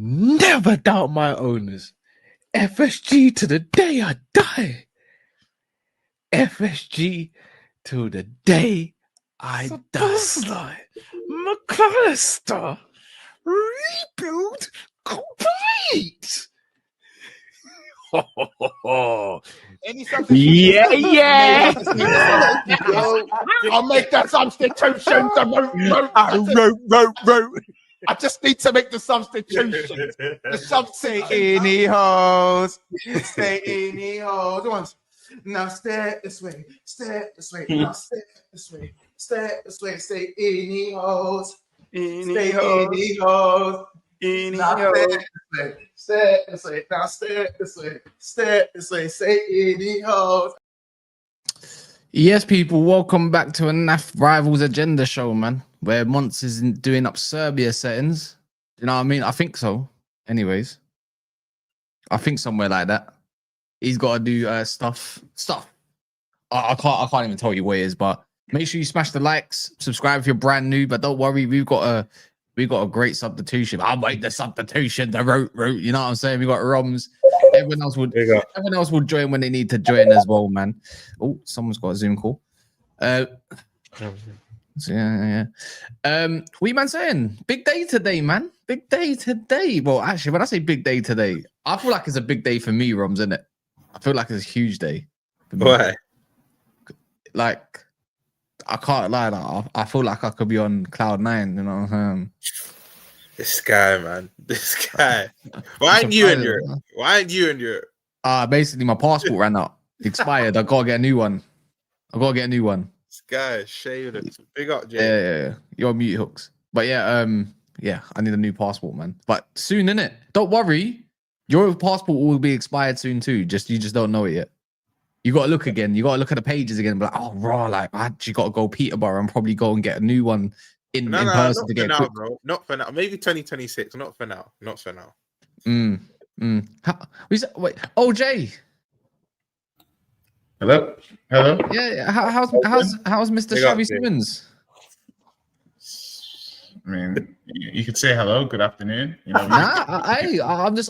Never doubt my owners. FSG to the day I die. FSG to the day I die. McAllister. Rebuild complete. Any substitution? Yeah. I'll make the substitutions. I just need to make the substitutions. The substitutions. Stay in the holes. Once. Now step this way. Step this way. Now step this way. Step this way. Stay in the holes. Stay in the holes. Step this way. Now step this way. Step this way. Stay in the holes. Yes, people, welcome back to a NAF Rivals Agenda show, man, where Monts is doing up Serbia settings. You know what I mean? I think so. Anyways, I think somewhere like that. He's got to do stuff. I can't even tell you what it is, but make sure you smash the likes, subscribe if you're brand new. But don't worry, we've got a great substitution. I'll make the substitution. The route. You know what I'm saying? We got Roms. Everyone else will join when they need to join as well, man. Oh, someone's got a Zoom call. So yeah. What you man saying? Big day today, man. Big day today. Well, actually, when I say big day today, I feel like it's a big day for me, Roms, isn't it? I feel like it's a huge day. Why? Like, I can't lie. Like, I feel like I could be on cloud 9. You know what I'm saying? This guy, man. This guy. Why aren't you in Europe? Basically, my passport ran out. Expired. I gotta get a new one. This guy is shaved it. Big up, Jay. Yeah. You're on mute, Hooks. But yeah, I need a new passport, man. But soon, innit? Don't worry. Your passport will be expired soon too. You just don't know it yet. You gotta look again. You gotta look at the pages again and be like, oh raw, like I actually gotta go Peterborough and probably go and get a new one in person to get now, bro. Not for now. Maybe 2026. Not for now. Wait, OJ. Hello. Yeah. How's Mr. Xavi Simmons? I mean, you could say hello, good afternoon. You know, I was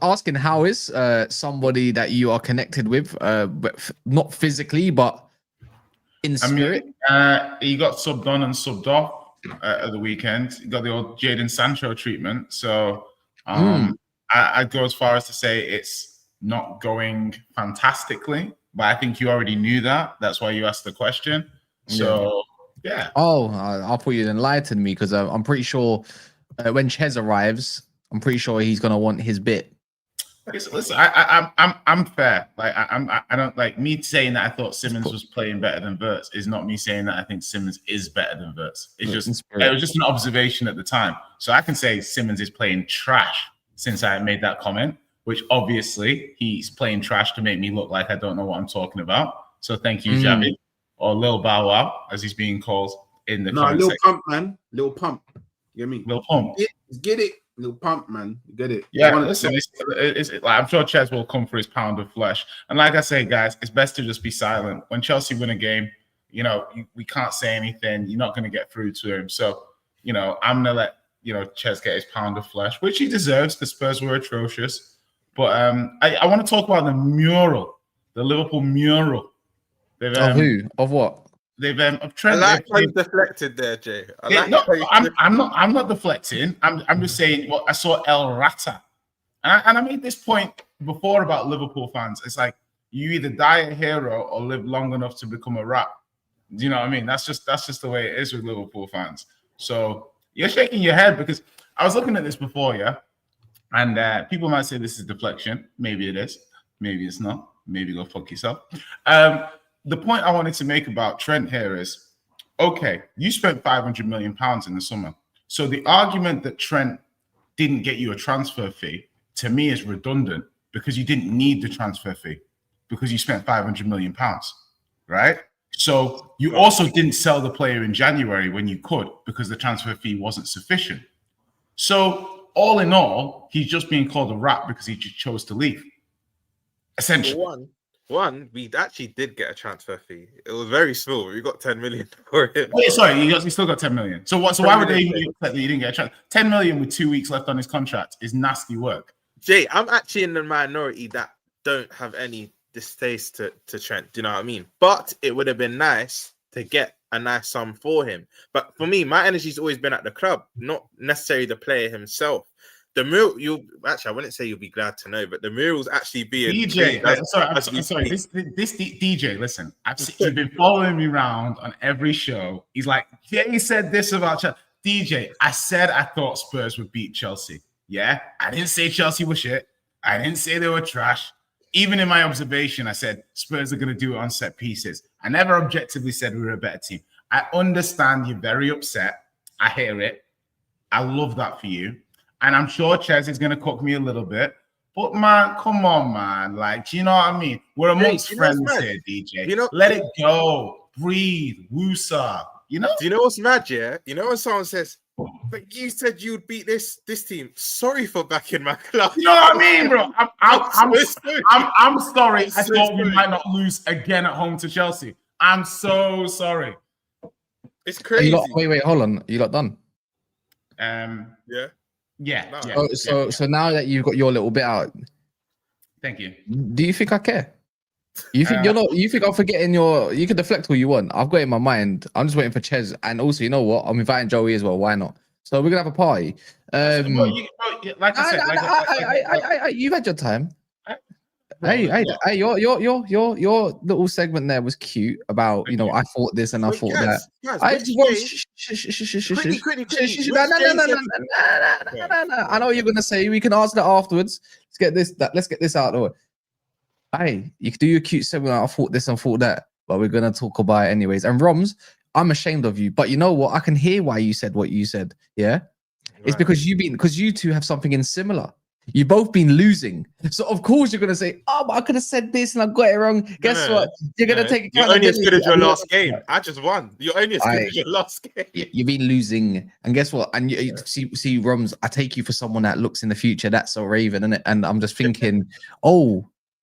asking how is somebody that you are connected with, not physically, but in spirit. He got subbed on and subbed off at the weekend. He got the old Jadon Sancho treatment. So I'd go as far as to say it's not going fantastically, but I think you already knew that. That's why you asked the question. So yeah. Oh, I thought you'd enlighten me because I'm pretty sure when Chez arrives, I'm pretty sure he's gonna want his bit. Listen, I'm fair. Like I don't like me saying that I thought Simmons was playing better than Wirtz is not me saying that I think Simmons is better than Wirtz. It was just an observation at the time. So I can say Simmons is playing trash since I made that comment, which obviously he's playing trash to make me look like I don't know what I'm talking about. So thank you, Javi, or Lil Bow Wow, as he's being called in the comment section. Pump, man. Lil Pump. You get me? Lil Pump. Get it. Lil Pump, man. You get it? Yeah, listen, it's like, I'm sure Chez will come for his pound of flesh. And like I say, guys, it's best to just be silent. When Chelsea win a game, you know, we can't say anything. You're not going to get through to him. So, you know, I'm going to let, Chez get his pound of flesh, which he deserves. The Spurs were atrocious. But I want to talk about the mural, the Liverpool mural. Of who? Of what? They've of Trent. I like how you deflected there, Jay. I'm not deflecting. I'm just saying what I saw El Rata, and I made this point before about Liverpool fans. It's like you either die a hero or live long enough to become a rat. Do you know what I mean? That's just the way it is with Liverpool fans. So you're shaking your head because I was looking at this before, yeah, and people might say this is deflection. Maybe it is. Maybe it's not. Maybe go fuck yourself. The point I wanted to make about Trent here is, okay, you spent £500 million in the summer. So the argument that Trent didn't get you a transfer fee, to me, is redundant because you didn't need the transfer fee because you spent £500 million, right? So you also didn't sell the player in January when you could because the transfer fee wasn't sufficient. So all in all, he's just being called a rat because he just chose to leave. Essentially. One, we actually did get a transfer fee. It was very small. We got 10 million for it. Wait, sorry, you still got 10 million. So what? So why would they even be upset that you didn't get a transfer? 10 million with 2 weeks left on his contract is nasty work. Jay, I'm actually in the minority that don't have any distaste to Trent. Do you know what I mean? But it would have been nice to get a nice sum for him. But for me, my energy's always been at the club, not necessarily the player himself. The move, I wouldn't say you'll be glad to know, but the mural's actually being DJ. I'm sorry. This DJ. Listen, you've been following me around on every show. He's like, yeah, he said this about Chelsea. DJ, I said I thought Spurs would beat Chelsea. Yeah, I didn't say Chelsea was shit. I didn't say they were trash. Even in my observation, I said Spurs are going to do it on set pieces. I never objectively said we were a better team. I understand you're very upset. I hear it. I love that for you. And I'm sure Ches is going to cook me a little bit. But, man, come on, man. Like, do you know what I mean? We're amongst friends here, DJ. Let it go. Breathe. Woosa. You know? Do you know what's mad, yeah? You know when someone says, but you said you'd beat this team. Sorry for backing my club. You know what I mean, bro? I'm sorry. I thought we might not lose again at home to Chelsea. I'm so sorry. It's crazy. Wait, hold on. You lot done? Yeah. Yeah. So now that you've got your little bit out, thank you. Do you think I care? You think you're not? You think I'm forgetting your? You can deflect all you want. I've got it in my mind. I'm just waiting for Ches, and also, you know what? I'm inviting Joey as well. Why not? So we're gonna have a party. Like I said, you've had your time. Hey, your little segment there was cute about I thought this and I thought that. No. I know what you're gonna say. We can ask that afterwards. Let's get this out of the way. Hey, you can do your cute segment. I thought this and thought that, but we're gonna talk about it anyways. And Roms, I'm ashamed of you, but you know what? I can hear why you said what you said. Yeah, it's because you two have something in similar. You've both been losing. So, of course, you're going to say, oh, but I could have said this and I got it wrong. Guess what? You're going to take it. You're only as good as your last game. I just won. You're only as good as your last game. You've been losing. And guess what? And you see, Roms, I take you for someone that looks in the future. That's so Raven, isn't it? And I'm just thinking,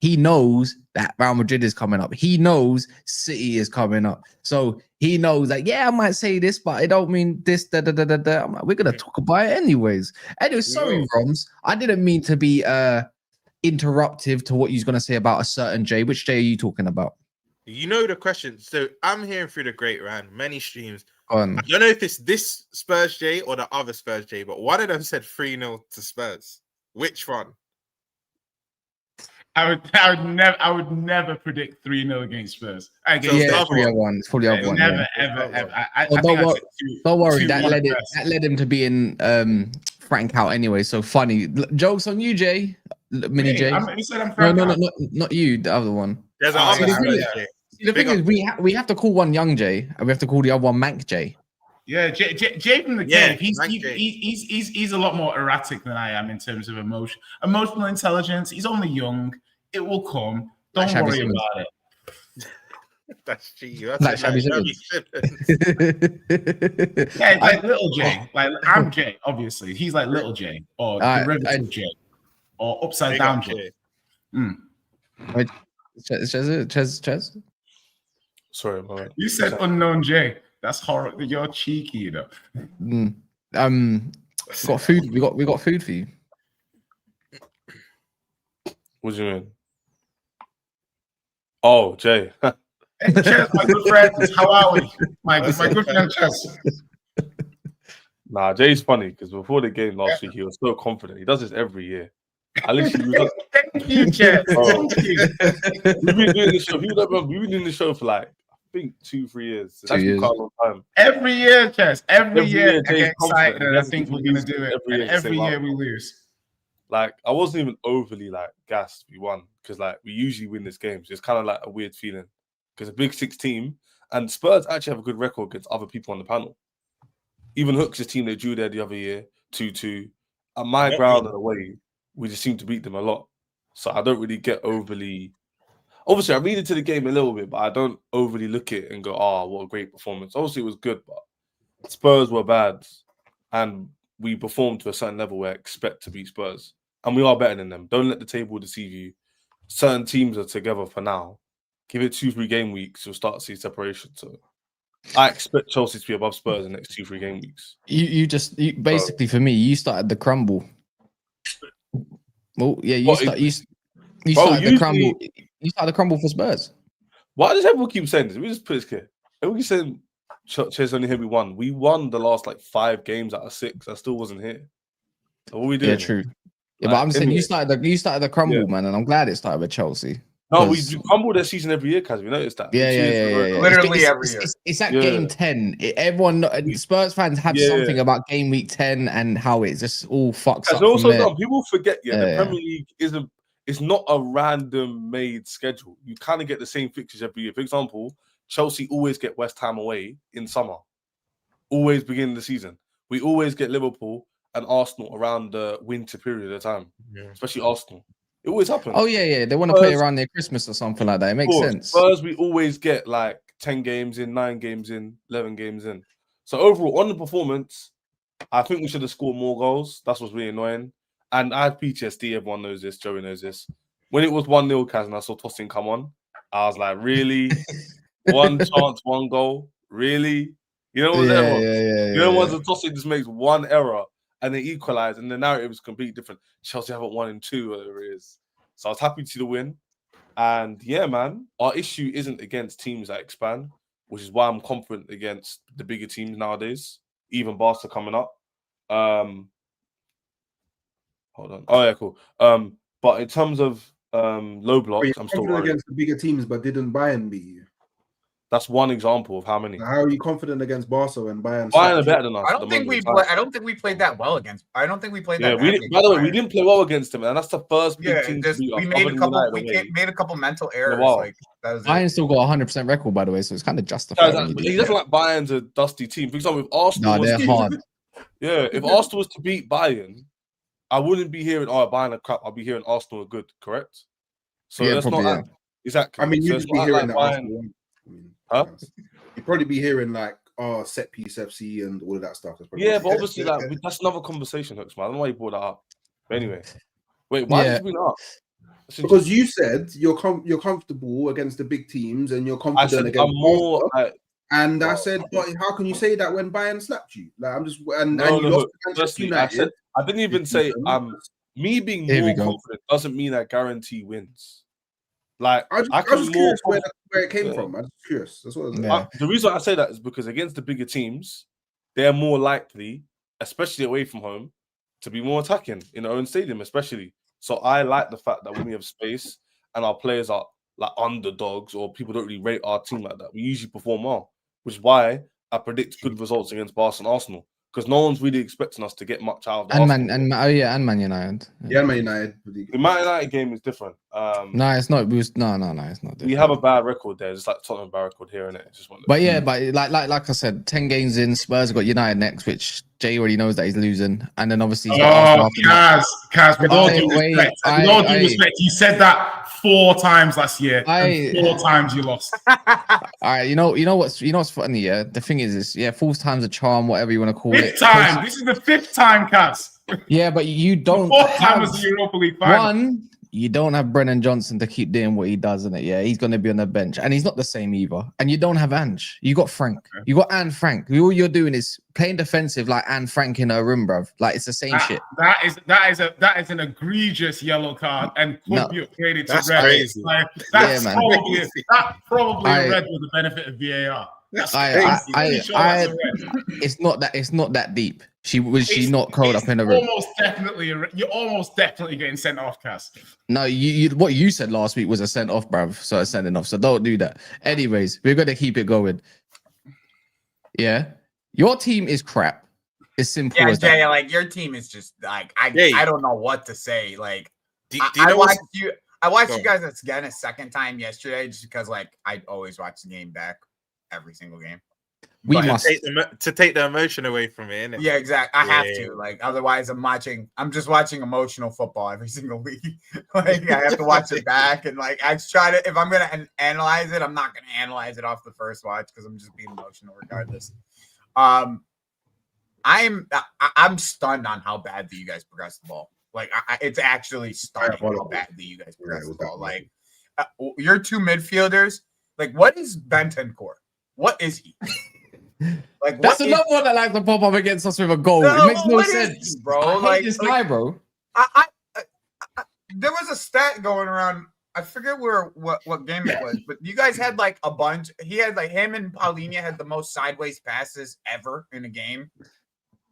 he knows that Real Madrid is coming up. He knows City is coming up. So he knows that, I might say this, but I don't mean this, I'm like, we're going to talk about it anyways. Anyway, sorry, Roms. I didn't mean to be interruptive to what you're going to say about a certain Jay. Which Jay are you talking about? You know the question. So I'm hearing through the great round, many streams. I don't know if it's this Spurs Jay or the other Spurs Jay, but one of them said 3-0 to Spurs. Which one? I would never predict 3-0 against Spurs. It's fully up one. It's fully up one. Never, ever. Don't worry. That led him to being Frank out anyway. So funny. Jokes on you, Jay. Mini Jay. You said I'm Frank. No, not you. The other one. There's another Jay. The thing is, we have to call one young Jay, and we have to call the other one Mank Jay. Yeah, Jay from the cave. He's a lot more erratic than I am in terms of emotional intelligence. He's only young. It will come. Don't worry about it. That's G. That's Shabby Yeah, like little Jay. Like I'm Jay, obviously. He's like little Jay or derivative Jay or upside down Jay. Ches. Sorry, man. You said unknown Jay. That's horrible. You're cheeky, you know. Got food. We got food for you. What do you mean? Oh, Jay. Hey, Ches, my good friends. How are we? My good friend Ches. Nah, Jay's funny because before the game last week, he was so confident. He does this every year. I literally Thank you, Ches. Thank you. We've been doing this show. We've been doing this show for like, I think 2-3 years. That's been quite a long time. Every year, Ches. Every year I get excited and I think we're gonna do it. Every year we lose. Like I wasn't even overly like gassed we won because like we usually win this game. So it's kind of like a weird feeling because a Big Six team and Spurs actually have a good record against other people on the panel. Even Hooks' team, they drew there the other year, 2-2. At my ground and away, we just seem to beat them a lot. So I don't really get overly. obviously I read into the game a little bit, but I don't overly look at it and go, "Oh, what a great performance." Obviously, it was good, but Spurs were bad, and we performed to a certain level where I expect to beat Spurs, and we are better than them. Don't let the table deceive you. Certain teams are together for now. Give it 2-3 game weeks, you'll start to see separation. So I expect Chelsea to be above Spurs in the next 2-3 game weeks. You basically for me, you started the crumble. Well, yeah, you started the crumble. You started the crumble for Spurs. Why does everyone keep saying this? Let me just put this clear. Everyone keeps saying Chelsea only here we won. We won the last like 5 games out of 6. I still wasn't here. So what are we doing? Yeah, true. Yeah, but I'm saying you started the crumble, man, and I'm glad it started with Chelsea. No, we crumble their season every year, Kaz. We noticed that. Yeah. Literally every year. It's at game 10. Everyone, Spurs fans have something about game week 10 and how it just all fucks up. Also, people forget, the Premier League isn't. It's not a random made schedule. You kind of get the same fixtures every year. For example, Chelsea always get West Ham away in summer. Always beginning the season. We always get Liverpool and Arsenal around the winter period of time, especially Arsenal. It always happens. Oh, yeah. They want to play around near Christmas or something like that. It makes sense. Spurs, we always get like 10 games in, 9 games in, 11 games in. So overall, on the performance, I think we should have scored more goals. That's what's really annoying. And I had PTSD. Everyone knows this. Joey knows this. When it was 1-0, Kaz, and I saw Tosin come on, I was like, really? One chance, one goal? Really? You know what you know, once the Tosin just makes one error and they equalize, and the narrative is completely different. Chelsea haven't won in 2, whatever it is. So I was happy to see the win. And yeah, man, our issue isn't against teams that expand, which is why I'm confident against the bigger teams nowadays, even Barca coming up. Hold on. Oh, yeah, cool. But in terms of low blocks, I'm still worried. Against the bigger teams, but didn't Bayern beat you? That's one example of how many. How are you confident against Barca and Bayern? Bayern are better than us. I don't think we played that well against. I don't think we played that. By the way, we didn't play well against them, and that's the first big team to beat us. We made a couple mental errors. Like that was Bayern still got 100% record, by the way, so it's kind of justified. He doesn't like Bayern's a dusty team. For example, if Arsenal, they're hard. Yeah, if Arsenal was to beat Bayern, I wouldn't be hearing, "Oh, Bayern are crap." I'll be hearing Arsenal are good. Correct. So that's probably, not exactly. I mean, you'd be hearing that. Bayern. Huh? You'd probably be hearing like, set piece FC and all of that stuff. But obviously, that's another conversation, Hooks, man. I don't know why you brought that up. But anyway, wait, why did you bring that up? Because you said you're comfortable against the big teams and you're confident against. I'm more. And I said, but how can you say that when Bayern slapped you? Like, I'm just and you lost against United. I didn't even say me being more confident doesn't mean I guarantee wins. Like I was curious where it came from. I'm just curious. That's what the reason I say that is because against the bigger teams, they're more likely, especially away from home, to be more attacking in their own stadium, especially. So I like the fact that when we have space and our players are like underdogs or people don't really rate our team like that, we usually perform well, which is why I predict good results against Barca and Arsenal. Because no one's really expecting us to get much out of the Man United. Yeah, Man United. The Man United game is different. No, it's not. It's not different. We have a bad record there. It's like Tottenham bad record here, innit? It's just one. But like I said, 10 games in. Spurs have got United next, which Jay already knows that he's losing, and then obviously. Kaz, with all due respect, you said that 4 times last year. 4 times you lost. All right, you know what's funny? Yeah, the thing is 4 times a charm, whatever you want to call it. 5th time. This is the 5th time, Kaz. Yeah, but you don't. 4th time was the Europa League final. One, you don't have Brennan Johnson to keep doing what he does, in it. Yeah, he's going to be on the bench, and he's not the same either. And you don't have Ange. You got Frank. Okay. You got Anne Frank. All you're doing is playing defensive like Anne Frank in her room, bruv. Like it's the same shit. That is an egregious yellow card, and could be upgraded to red. Crazy. Like, that's probably a red with the benefit of VAR. It's not that deep. She not curled up in a room. You're almost definitely getting sent off, Cass. No, you what you said last week was a sent off, bruv. So it's sending off. So don't do that. Anyways, we're gonna keep it going. Yeah, your team is crap. It's simple. Yeah, as Jay, that. like your team is just like I don't know what to say. Like I watched you guys again a second time yesterday just because like I always watch the game back every single game. We But- must. To take the emotion away from it, innit? Yeah, exactly. I have Yeah. to. Like, otherwise, I'm just watching emotional football every single week. Like, I have to watch it back and like I try to. If I'm gonna analyze it, I'm not gonna analyze it off the first watch because I'm just being emotional regardless. I'm stunned on how badly you guys progress the ball. Like, it's actually stunning how badly you guys progress the ball. Like, your two midfielders. Like, what is Bentancur? What is he? Like, That's another one that likes to pop up against us with a goal. No, it makes no what is sense, he, bro. I hate Like- this guy, bro. I there was a stat going around. I forget what game it was, but you guys had like a bunch. He had like him and Paulinho had the most sideways passes ever in a game.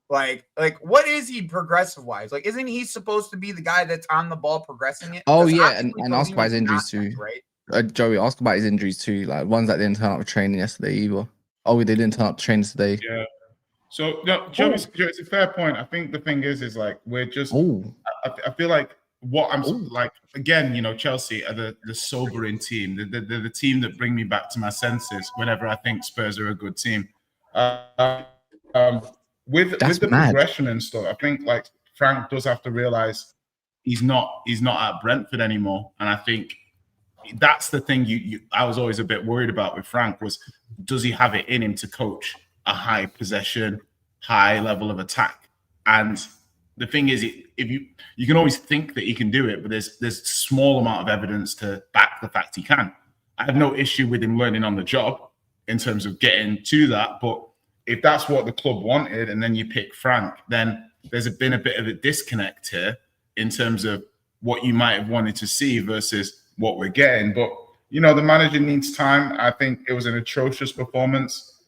Like what is he progressive wise? Like, isn't he supposed to be the guy that's on the ball progressing it? Oh, 'Cause yeah, obviously and ask about his Paulinho's injuries not that, too. right? Joey, ask about his injuries too. Like ones that didn't turn up to training yesterday either. Oh, they didn't turn up to training today. Yeah. So no, Joe, it's a fair point. I think the thing is like we're just. Oh, I feel like what I'm like again. You know, Chelsea are the sobering team. They're the team that bring me back to my senses whenever I think Spurs are a good team. With the mad. progression and stuff, I think like Frank does have to realize he's not at Brentford anymore, and I think that's the thing I was always a bit worried about with Frank was, does he have it in him to coach a high possession, high level of attack? And the thing is, if you can always think that he can do it, but there's small amount of evidence to back the fact he can. I have no issue with him learning on the job in terms of getting to that, but if that's what the club wanted and then you pick Frank, then there's been a bit of a disconnect here in terms of what you might have wanted to see versus what we're getting. But, you know, the manager needs time. I think it was an atrocious performance.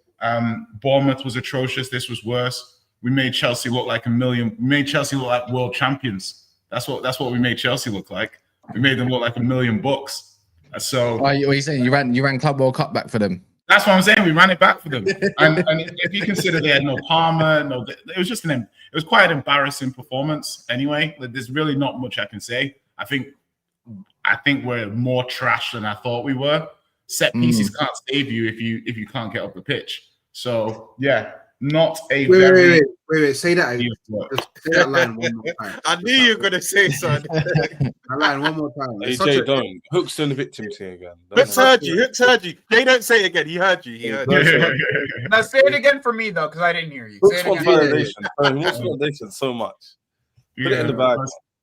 Bournemouth was atrocious. This was worse. We made Chelsea look like we made Chelsea look like world champions. That's what we made Chelsea look like. We made them look like $1 million. So what are you saying? You ran Club World Cup back for them. that's what I'm saying. We ran it back for them. And if you consider they had no Palmer, it was just it was quite an embarrassing performance anyway. There's really not much I can say. I think we're more trash than I thought we were. Set pieces can't save you if you can't get up the pitch. So yeah, not a Wait, say that again. Say that line one more time. I knew you were gonna say something. That line one more time. Hey, It's such Jay, a- don't. Hook's on the victim thing again. Hooks heard you. They don't say it again. He heard you. He heard you. Now say it again for me though, because I didn't hear you. Say Hooks it wants again. validation. He wants validation so much. Put it in the bag.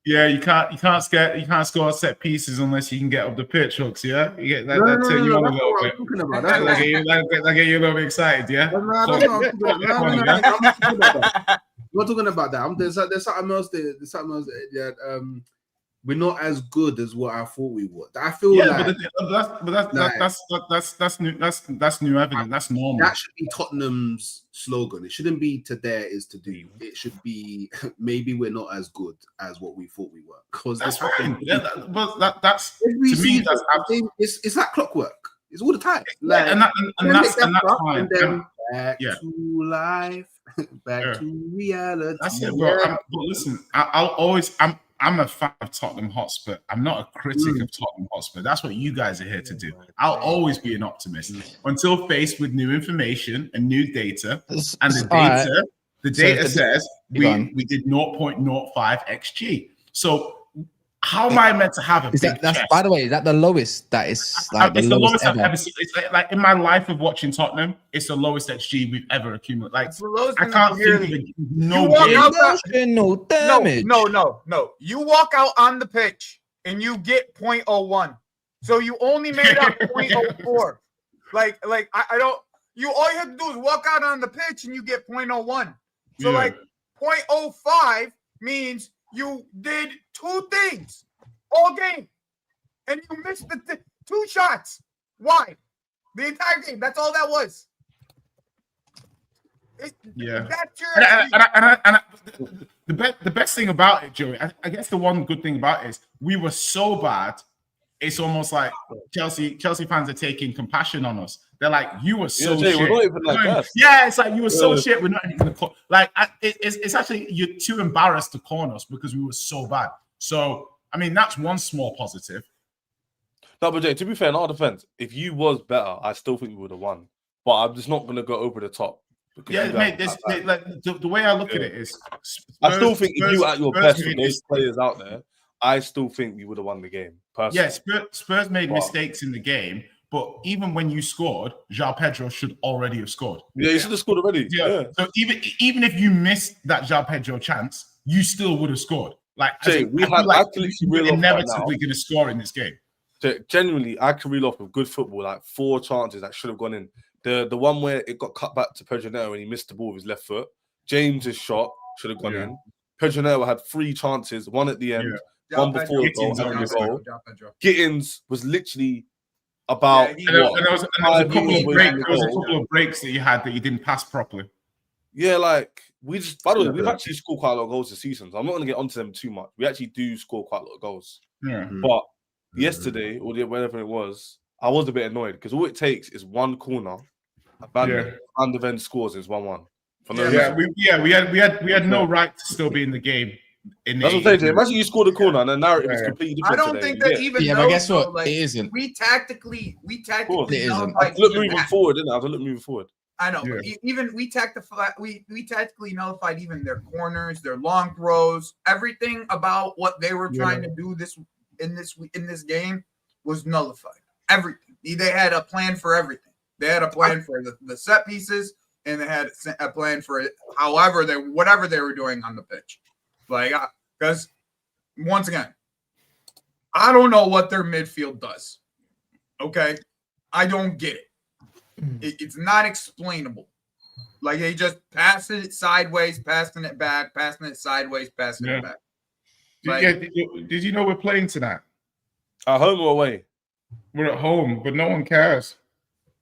Yeah, you can't score set pieces unless you can get up the pitch, Hooks. Yeah, you get that. No, That turn you on a that's little what bit. I'm talking about. That get you a little bit excited. Yeah. I'm not talking about that. There's something else. There's something else. Yeah, we're not as good as what I thought we would. I feel like that's new. That's new evidence. That's normal. that should be Tottenham's slogan. It shouldn't be "to dare is to do." It should be maybe we're not as good as what we thought we were. Because That's fine. Yeah, that's every to me. season, That's it's like clockwork. It's all the time. yeah, and that's fine. And then back to life, back to reality. That's it, bro. But listen, I'm a fan of Tottenham Hotspur. I'm not a critic of Tottenham Hotspur. That's what you guys are here to do. I'll always be an optimist until faced with new information and new data. And the data says we did 0.05 XG. So how am I meant to have a big chest? By the way, is that the lowest? That is like it's the lowest I've ever. ever seen. It's like in my life of watching Tottenham, it's the lowest XG we've ever accumulated. Like It's the lowest I in can't the think of Premier it. No You walk game. out Emotional damage. No. You walk out on the pitch and you get 0.01. So you only made up 0.04. Like I don't. All you have to do is walk out on the pitch and you get 0.01. So Yeah. like 0.05 means you did two things all game, and you missed the two shots. Why? The entire game. That's all that was. Yeah. That's your. The best thing about it, Joey, I guess the one good thing about it is we were so bad. It's almost like Chelsea fans are taking compassion on us. They're like, you were so Jay, shit. we're not even like that. Yeah, it's like you were so shit. We're not even gonna call. Like it's actually you're too embarrassed to corner us because we were so bad. So I mean that's one small positive. No, but Jay, to be fair, in our defense, if you was better, I still think we would have won. but I'm just not gonna go over the top. Yeah, mate. The way I look at it is, I still think if you at your Spurs best with those players out there, I still think we would have won the game. Personally. Yeah, Spurs made mistakes in the game, but even when you scored, João Pedro should already have scored. Yeah, he should have scored already. Yeah. So even if you missed that João Pedro chance, you still would have scored. Like, Jay, we're inevitably going to score in this game. Genuinely, I can reel off with good football, like 4 chances that should have gone in. The one where it got cut back to Pedro Neto and he missed the ball with his left foot. James's shot should have gone in. Pedro Neto had 3 chances, one at the end, one before the goal. Gittins was literally about there was a couple of breaks that you had that you didn't pass properly. Yeah, like by the way, we've actually scored quite a lot of goals this season. So I'm not going to get onto them too much. We actually do score quite a lot of goals. Yeah. But yesterday, or whenever it was, I was a bit annoyed because all it takes is one corner, and the Ven scores is 1-1. We had no right to still be in the game. That's what I'm saying. Imagine you scored a corner and the narrative is completely different. I don't think that even. Yeah, but guess what? Like, it isn't. We tactically. It isn't. I look moving forward, didn't I? I have to look moving forward. I know, but even we tactically nullified even their corners, their long throws, everything about what they were trying to do in this game was nullified. Everything. They had a plan for everything. They had a plan for the set pieces, and they had a plan for whatever they were doing on the pitch. Like, because once again, I don't know what their midfield does. Okay, I don't get it. It's not explainable. Like, they just passing it sideways, passing it back, passing it sideways, passing it back. Like, did you know we're playing tonight? At home or away? We're at home, but no one cares.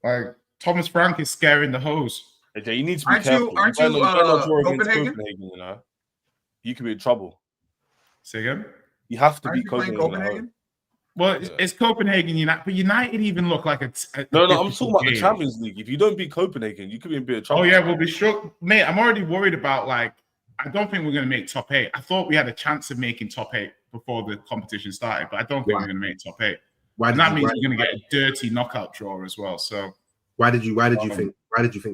Like, Thomas Frank is scaring the hose. Okay, you need to be careful. Aren't you Copenhagen? You know, you could be in trouble. Say again? You have to be Copenhagen. Well, it's Copenhagen United, but United even look like a no. I'm talking about the Champions League. If you don't beat Copenhagen, you could be in a bit of trouble. Oh yeah, we'll be sure, mate. I'm already worried about, like, I don't think we're going to make top 8. I thought we had a chance of making top 8 before the competition started, but I don't think we're going to make top 8. And that means we're going to get a dirty knockout draw as well. So why did you think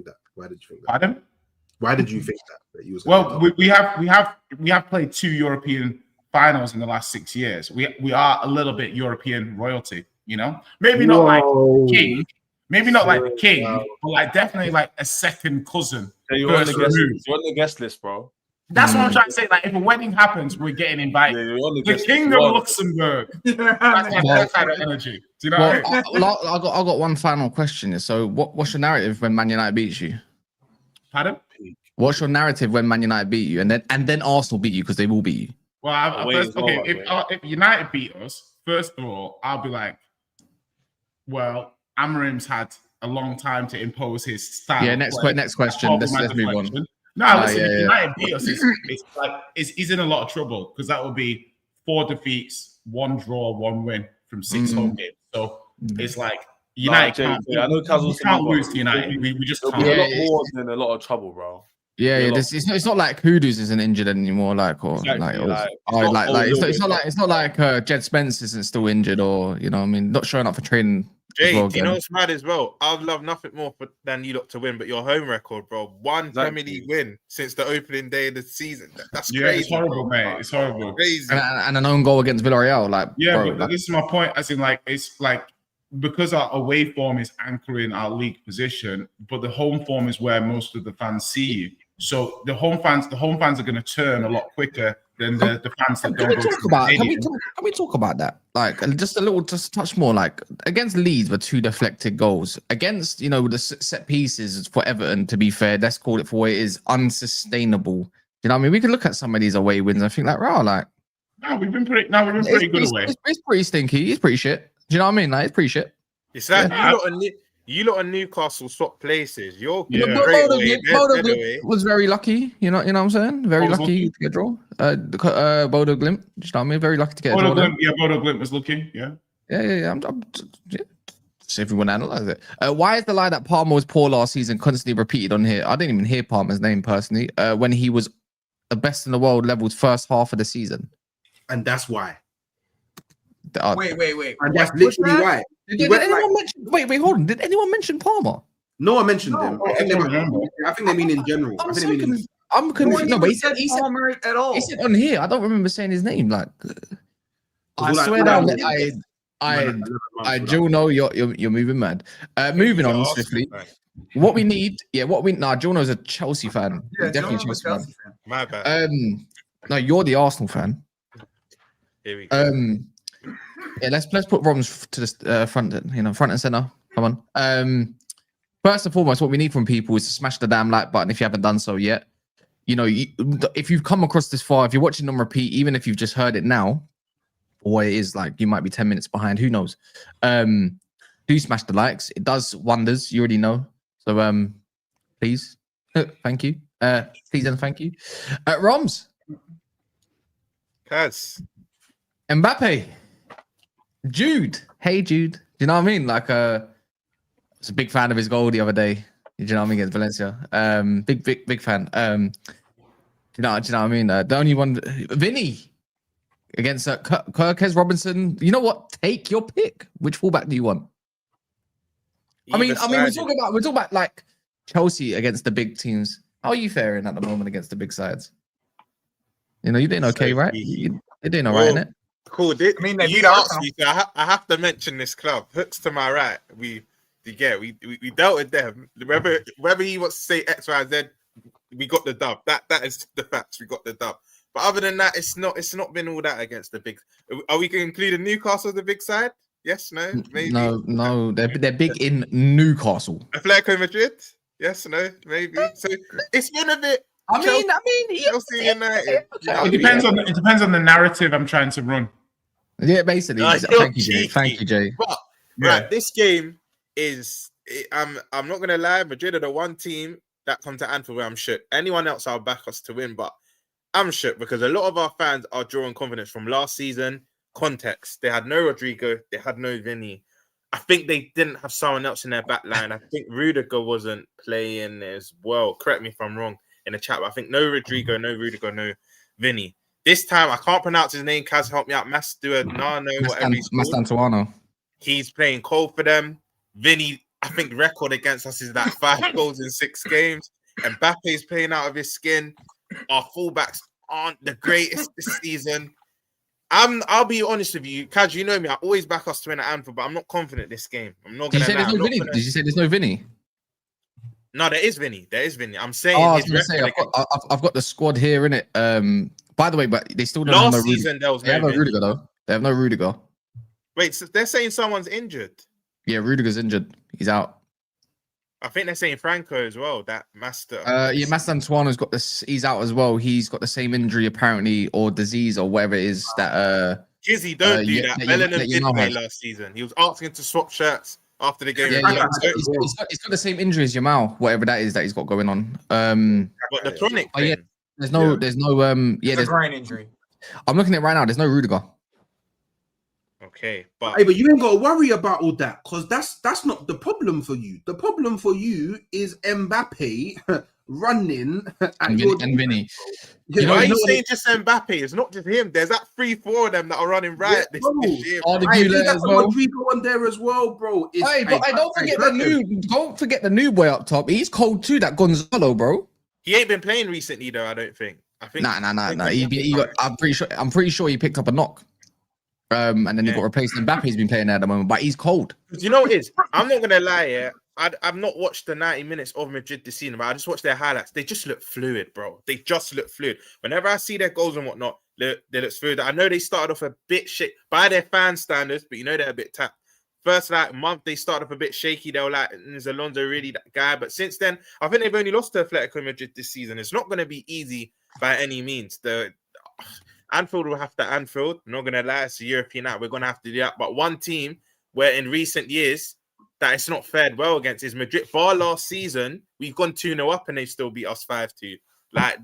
that? Pardon? Why did you think that you was? Well, we have played 2 European finals in the last 6 years. We are a little bit European royalty, you know. Maybe not like the king, but like definitely like a second cousin. You're on the guest list, bro. That's what I'm trying to say. Like, if a wedding happens, we're getting invited. The Kingdom of Luxembourg. That's that kind of energy. Do you know what I mean? I got one final question. So, what's your narrative when Man United beats you? Pardon? What's your narrative when Man United beat you, and then Arsenal beat you, because they will beat you? Well, if United beat us, first of all, I'll be like, well, Amarim's had a long time to impose his style. Yeah, next question. Let's move on. No, listen, if United beat us, it's like he's in a lot of trouble, because that would be 4 defeats, 1 draw, 1 win from 6 home games. So it's like United I know can't lose to United. We just can't. A lot more than a lot of trouble, bro. Yeah, it's not like Kudus isn't injured anymore, it's not like Jed Spence isn't still injured, or, you know what I mean, not showing up for training. Jay, do you know what's mad as well? I'd love nothing more than you lot to win, but your home record, bro. 1 Premier League win since the opening day of the season. That's crazy. It's horrible, mate. It's horrible. Crazy. And an own goal against Villarreal, like, but this is my point. As in, like, it's like, because our away form is anchoring our league position, but the home form is where most of the fans see you. So the home fans are going to turn a lot quicker than the fans that don't go to the stadium. Can we talk about that? Like, just touch more. Like, against Leeds were 2 deflected goals. Against, you know, the set pieces for Everton, to be fair, let's call it for what it is, unsustainable. You know what I mean? We could look at some of these away wins and think like, wow, like, we've been pretty good away. It's pretty stinky. It's pretty shit. Do you know what I mean? Like, it's pretty shit. It's like you lot in Newcastle swap places. You're great Bodo was very lucky. You know what I'm saying? Very lucky to get a draw. Bodo Glimt. You know what I mean? Very lucky to get a draw. Bodo Glimt was lucky. Yeah. See if we want to analyze it. Why is the lie that Palmer was poor last season constantly repeated on here? I didn't even hear Palmer's name personally. When he was the best in the world levels first half of the season, and that's why. Wait. And that's literally why. Did anyone mention? Wait, hold on. Did anyone mention Palmer? No one mentioned No, him. I don't remember. I think they mean in general. I think they mean in. I'm confused. No, but he said Palmer at all. he said on here. I don't remember saying his name. Like, I all that- swear all down. that- Juno, you're moving mad. Moving on swiftly. What we need, Juno's a Chelsea fan. Yeah, He's definitely a Jono's Chelsea fan. My bad. No, you're the Arsenal fan. Here we go. Yeah, let's put Roms to the front, front and center. Come on. First and foremost, what we need from people is to smash the damn like button if you haven't done so yet. If you've come across this far, if you're watching on repeat, even if you've just heard it now, or it is like you might be 10 minutes behind, who knows? Do smash the likes. It does wonders. You already know. So please, thank you. Please and thank you. Roms. Kaz. Mbappe. Jude. Hey Jude. Do you know what I mean? Like I was a big fan of his goal the other day. Do you know what I mean? Against Valencia. Big fan. Do you know what I mean? The only one, Vinny against Gyokeres Robinson. You know what? Take your pick. Which fullback do you want? I mean, we're talking about like Chelsea against the big teams. How are you faring at the moment against the big sides? You're doing okay, right? You're doing all right, innit? Cool. They You beat asked Arsenal. me, so I have to mention this club. Hooks to my right. We dealt with them. Whether he wants to say X, Y, Z, we got the dub. That is the facts. We got the dub. But other than that, it's not been all that against the big. Are we going to include Newcastle as the big side? Yes, no, maybe. No, they're big in Newcastle. Atletico Madrid? Yes, no, maybe. So it's been a bit. Chelsea United. It depends on the narrative I'm trying to run. Yeah, basically. You're Thank you, Jay. cheeky. Thank you, Jay. But Yeah. right, this game is. I'm not gonna lie. Madrid are the one team that come to Anfield where I'm shook. Anyone else, I'll back us to win, but I'm shook because a lot of our fans are drawing confidence from last season. Context: they had no Rodrigo, they had no Vinny. I think they didn't have someone else in their back line. I think Rudiger wasn't playing as well. Correct me if I'm wrong in the chat, but I think no Rodrigo, no Rudiger, no Vinny. This time, I can't pronounce his name. Kaz, help me out. Mastuano, whatever he's called. Mastantuano. He's playing cold for them. Vinny, I think the record against us is that 5 goals in 6 games. And Mbappe's playing out of his skin. Our fullbacks aren't the greatest this season. I'll be honest with you, Kaj. You know me. I always back us to win at Anfield, but I'm not confident this game. I'm not Did gonna. you say there's no Vinny? Did you say there's no Vinny? No, there is Vinny. There is Vinny. I'm saying. I was his gonna say record I've got the squad here in it. By the way, but they still don't last have no season Rudiger. there was They have no no Vinny. Rudiger though. They have no Rudiger. Wait, so they're saying someone's injured. Yeah, Rudiger's injured. He's out. I think they're saying Franco as well. That master. Yeah, Mastantuano's got this. He's out as well. He's got the same injury apparently, or disease, or whatever it is that. Gizzy, don't do yeah, that. that Bellingham you did know play has. last season. He was asking to swap shirts after the game. Yeah, he's got the same injury as Jamal, whatever that is that he's got going on. But the chronic Oh, yeah. thing. There's no. It's a There's. groin injury. I'm looking at it right now. There's no Rudiger. Okay, but Hey, but you ain't got to worry about all that because that's not the problem for you. The problem for you is Mbappe running at your And Vinny. Yeah, why are you know saying just Mbappe? It's not just him. There's that 3-4 of them that are running right Yeah, this year. All the Hey, Gula that's as well. Rodrigo on there as well, bro. It's, Hey, but don't forget the new boy up top. He's cold too. That Gonzalo, bro. He ain't been playing recently though. I don't think. I think. Nah. I'm pretty sure he picked up a knock. And then he got replaced. Mbappe's been playing there at the moment, but he's cold. You know what it is? I'm not gonna lie. Yeah, I've not watched the 90 minutes of Madrid this season, but I just watched their highlights. They just look fluid, bro. They just look fluid. Whenever I see their goals and whatnot, they look fluid. I know they started off a bit shit by their fan standards, but you know they're a bit tapped. First month they started off a bit shaky. They were like, "Is Alonso really that guy?" But since then, I think they've only lost to Atletico Madrid this season. It's not going to be easy by any means. The Anfield will have to Anfield. I'm not going to lie, it's a European out. We're going to have to do that. But one team where in recent years that it's not fared well against is Madrid. Bar last season, we've gone 2-0 up and they still beat us 5-2. Like,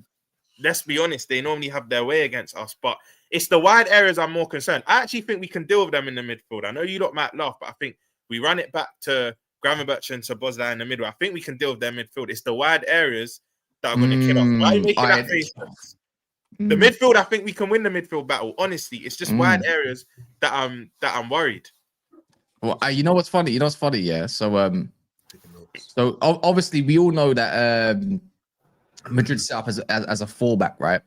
let's be honest, they normally have their way against us. But it's the wide areas I'm more concerned. I actually think we can deal with them in the midfield. I know you lot might laugh, but I think we run it back to Gravenberch and Szoboszlai in the middle. I think we can deal with their midfield. It's the wide areas that are going to kill us. Why are you making that face? The midfield, I think we can win the midfield battle. Honestly, it's just wide areas that I'm worried. Well, you know what's funny? Yeah. So So obviously, we all know that Madrid set up as a fallback, right?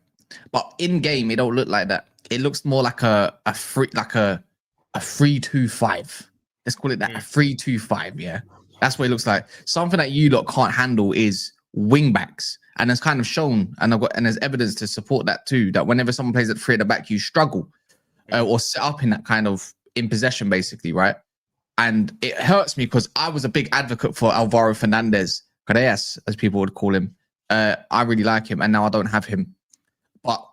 But in game, it don't look like that. It looks more like a 3-2-5. Let's call it that, a 3-2-5. Yeah, that's what it looks like. Something that you lot can't handle is wing backs, and it's kind of shown, and there's evidence to support that too. That whenever someone plays at 3 at the back, you struggle or set up in that kind of in possession, basically, right? And it hurts me because I was a big advocate for Alvaro Fernandez, Gyokeres, as people would call him. I really like him, and now I don't have him. But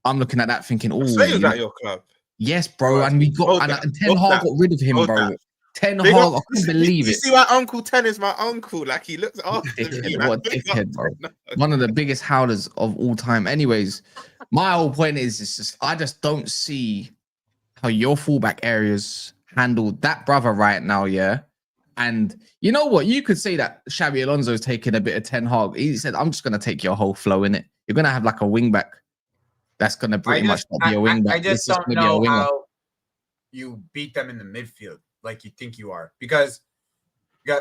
I'm looking at that thinking, oh, So he was at your club. yes, bro. And we got and Ten Hag got rid of him, bro. Ten Hag, I couldn't believe You it. see why Uncle Ten is my uncle? Like he looks after me. Dickhead, what a dickhead, bro. One of the biggest howlers of all time. Anyways, my whole point is just I just don't see how your fullback areas handle that brother right now, yeah. And you know what? You could say that Xabi Alonso's taking a bit of Ten Hag. He said, I'm just going to take your whole flow in it. You're going to have like a wing back that's going to pretty much not be a wing back. I just don't know how you beat them in the midfield like you think you are. Because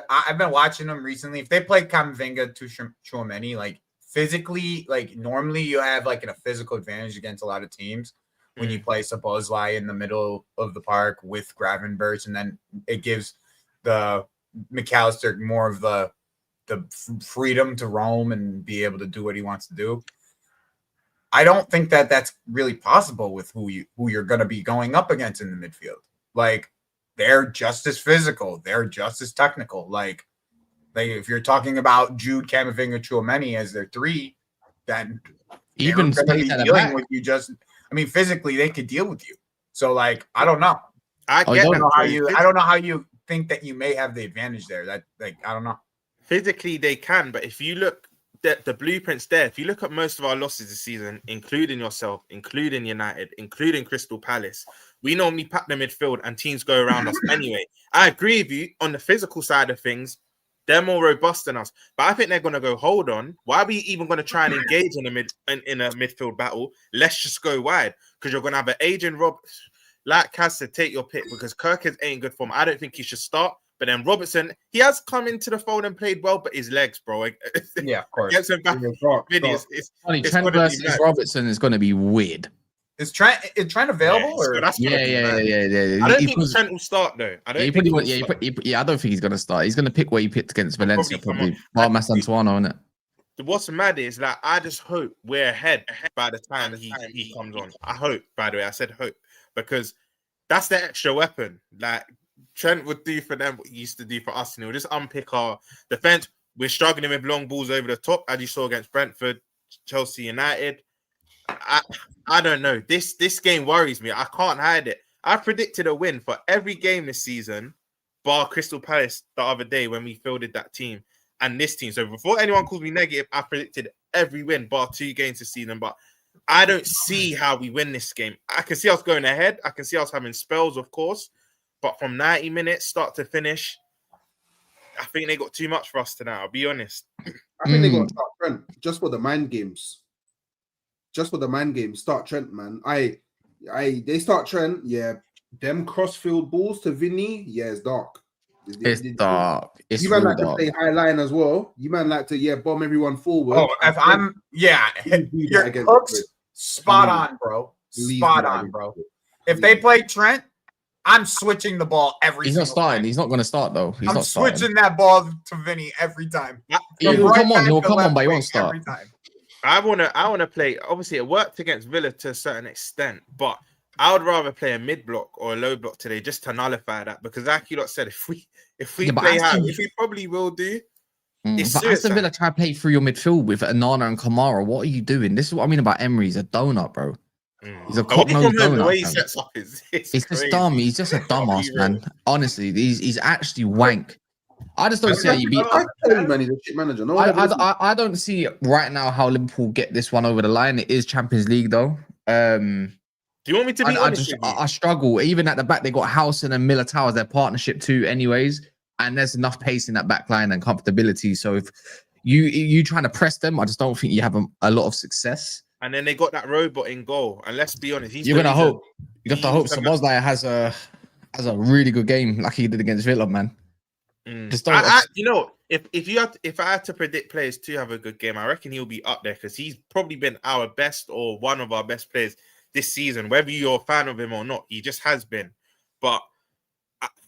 I've been watching them recently. If they play Camavinga to Tchouaméni, like physically, like normally you have like a physical advantage against a lot of teams when you play Szoboszlai in the middle of the park with Gravenberch, and then it gives the McAllister more of the freedom to roam and be able to do what he wants to do. I don't think that that's really possible with who you're going to be going up against in the midfield. Like they're just as physical, they're just as technical. Like if you're talking about Jude, Camavinga, Tchouaméni as their 3, then even going to be dealing with you just. I mean, physically they could deal with you. So like, I don't know. I don't know how you think that you may have the advantage there. That like, I don't know. Physically they can, but if you look at the blueprints there, if you look at most of our losses this season, including yourself, including United, including Crystal Palace, we normally pack the midfield and teams go around us anyway. I agree with you on the physical side of things. They're more robust than us, but I think they're going to go, hold on. Why are we even going to try and engage in a midfield battle? Let's just go wide, because you're going to have an aging Rob, like Kaz said, take your pick, because Kirk ain't good form. I don't think he should start. But then Robertson, he has come into the fold and played well, but his legs, bro. Yeah, of course. Gets him back. Trent versus Robertson is going to be weird. Is Trent available? Yeah, or? Yeah. I don't think Trent will start though. I don't think What's mad is like I just hope we're ahead by the time he comes on. I hope, by the way, I said hope, because that's the extra weapon. Like Trent would do for them what he used to do for us, and he'll just unpick our defense. We're struggling with long balls over the top, as you saw against Brentford, Chelsea, United. I don't know. This game worries me. I can't hide it. I predicted a win for every game this season, bar Crystal Palace the other day when we fielded that team and this team. So before anyone calls me negative, I predicted every win bar 2 games this season. But I don't see how we win this game. I can see us going ahead. I can see us having spells, of course. But from 90 minutes, start to finish, I think they got too much for us tonight. I'll be honest. I think they got to start Trent just for the mind games. Just for the mind games, start Trent, man. They start Trent, yeah. Them crossfield balls to Vinny, yeah, it's dark. It's dark. It's you man like dark. to play high line as well. You man like to bomb everyone forward. Oh, if I'm your hooks, spot on, bro. Spot on, bro. If they play Trent, I'm switching the ball every. He's not starting. He's not going to start though. I'm switching that ball to Vinny every time. He'll come on, but he won't start. Every time. I wanna play. Obviously, it worked against Villa to a certain extent, but I would rather play a mid block or a low block today just to nullify that. Because, like you lot said, if we play high, which we probably will do, it's but Aston Villa try to play through your midfield with Anana and Kamara. What are you doing? This is what I mean about Emery. He's a donut, bro. He's a cock-nosed donut. The way he sets up it's just dumb. He's just a dumbass, man. Honestly, he's actually wank. I just don't see how you beat. I tell you, man, he's a shit manager. No, I don't see right now how Liverpool get this one over the line. It is Champions League, though. Do you want me to be honest? I struggle. Even at the back, they got Howson and Militao as their partnership too, anyways. And there's enough pace in that back line and comfortability. So if you trying to press them, I just don't think you have a lot of success. And then they got that robot in goal. And let's be honest, you're gonna hope. You have to hope Szoboszlai has a really good game like he did against Villa, man. You know, if I had to predict players to have a good game, I reckon he'll be up there because he's probably been our best or one of our best players this season. Whether you're a fan of him or not, he just has been. But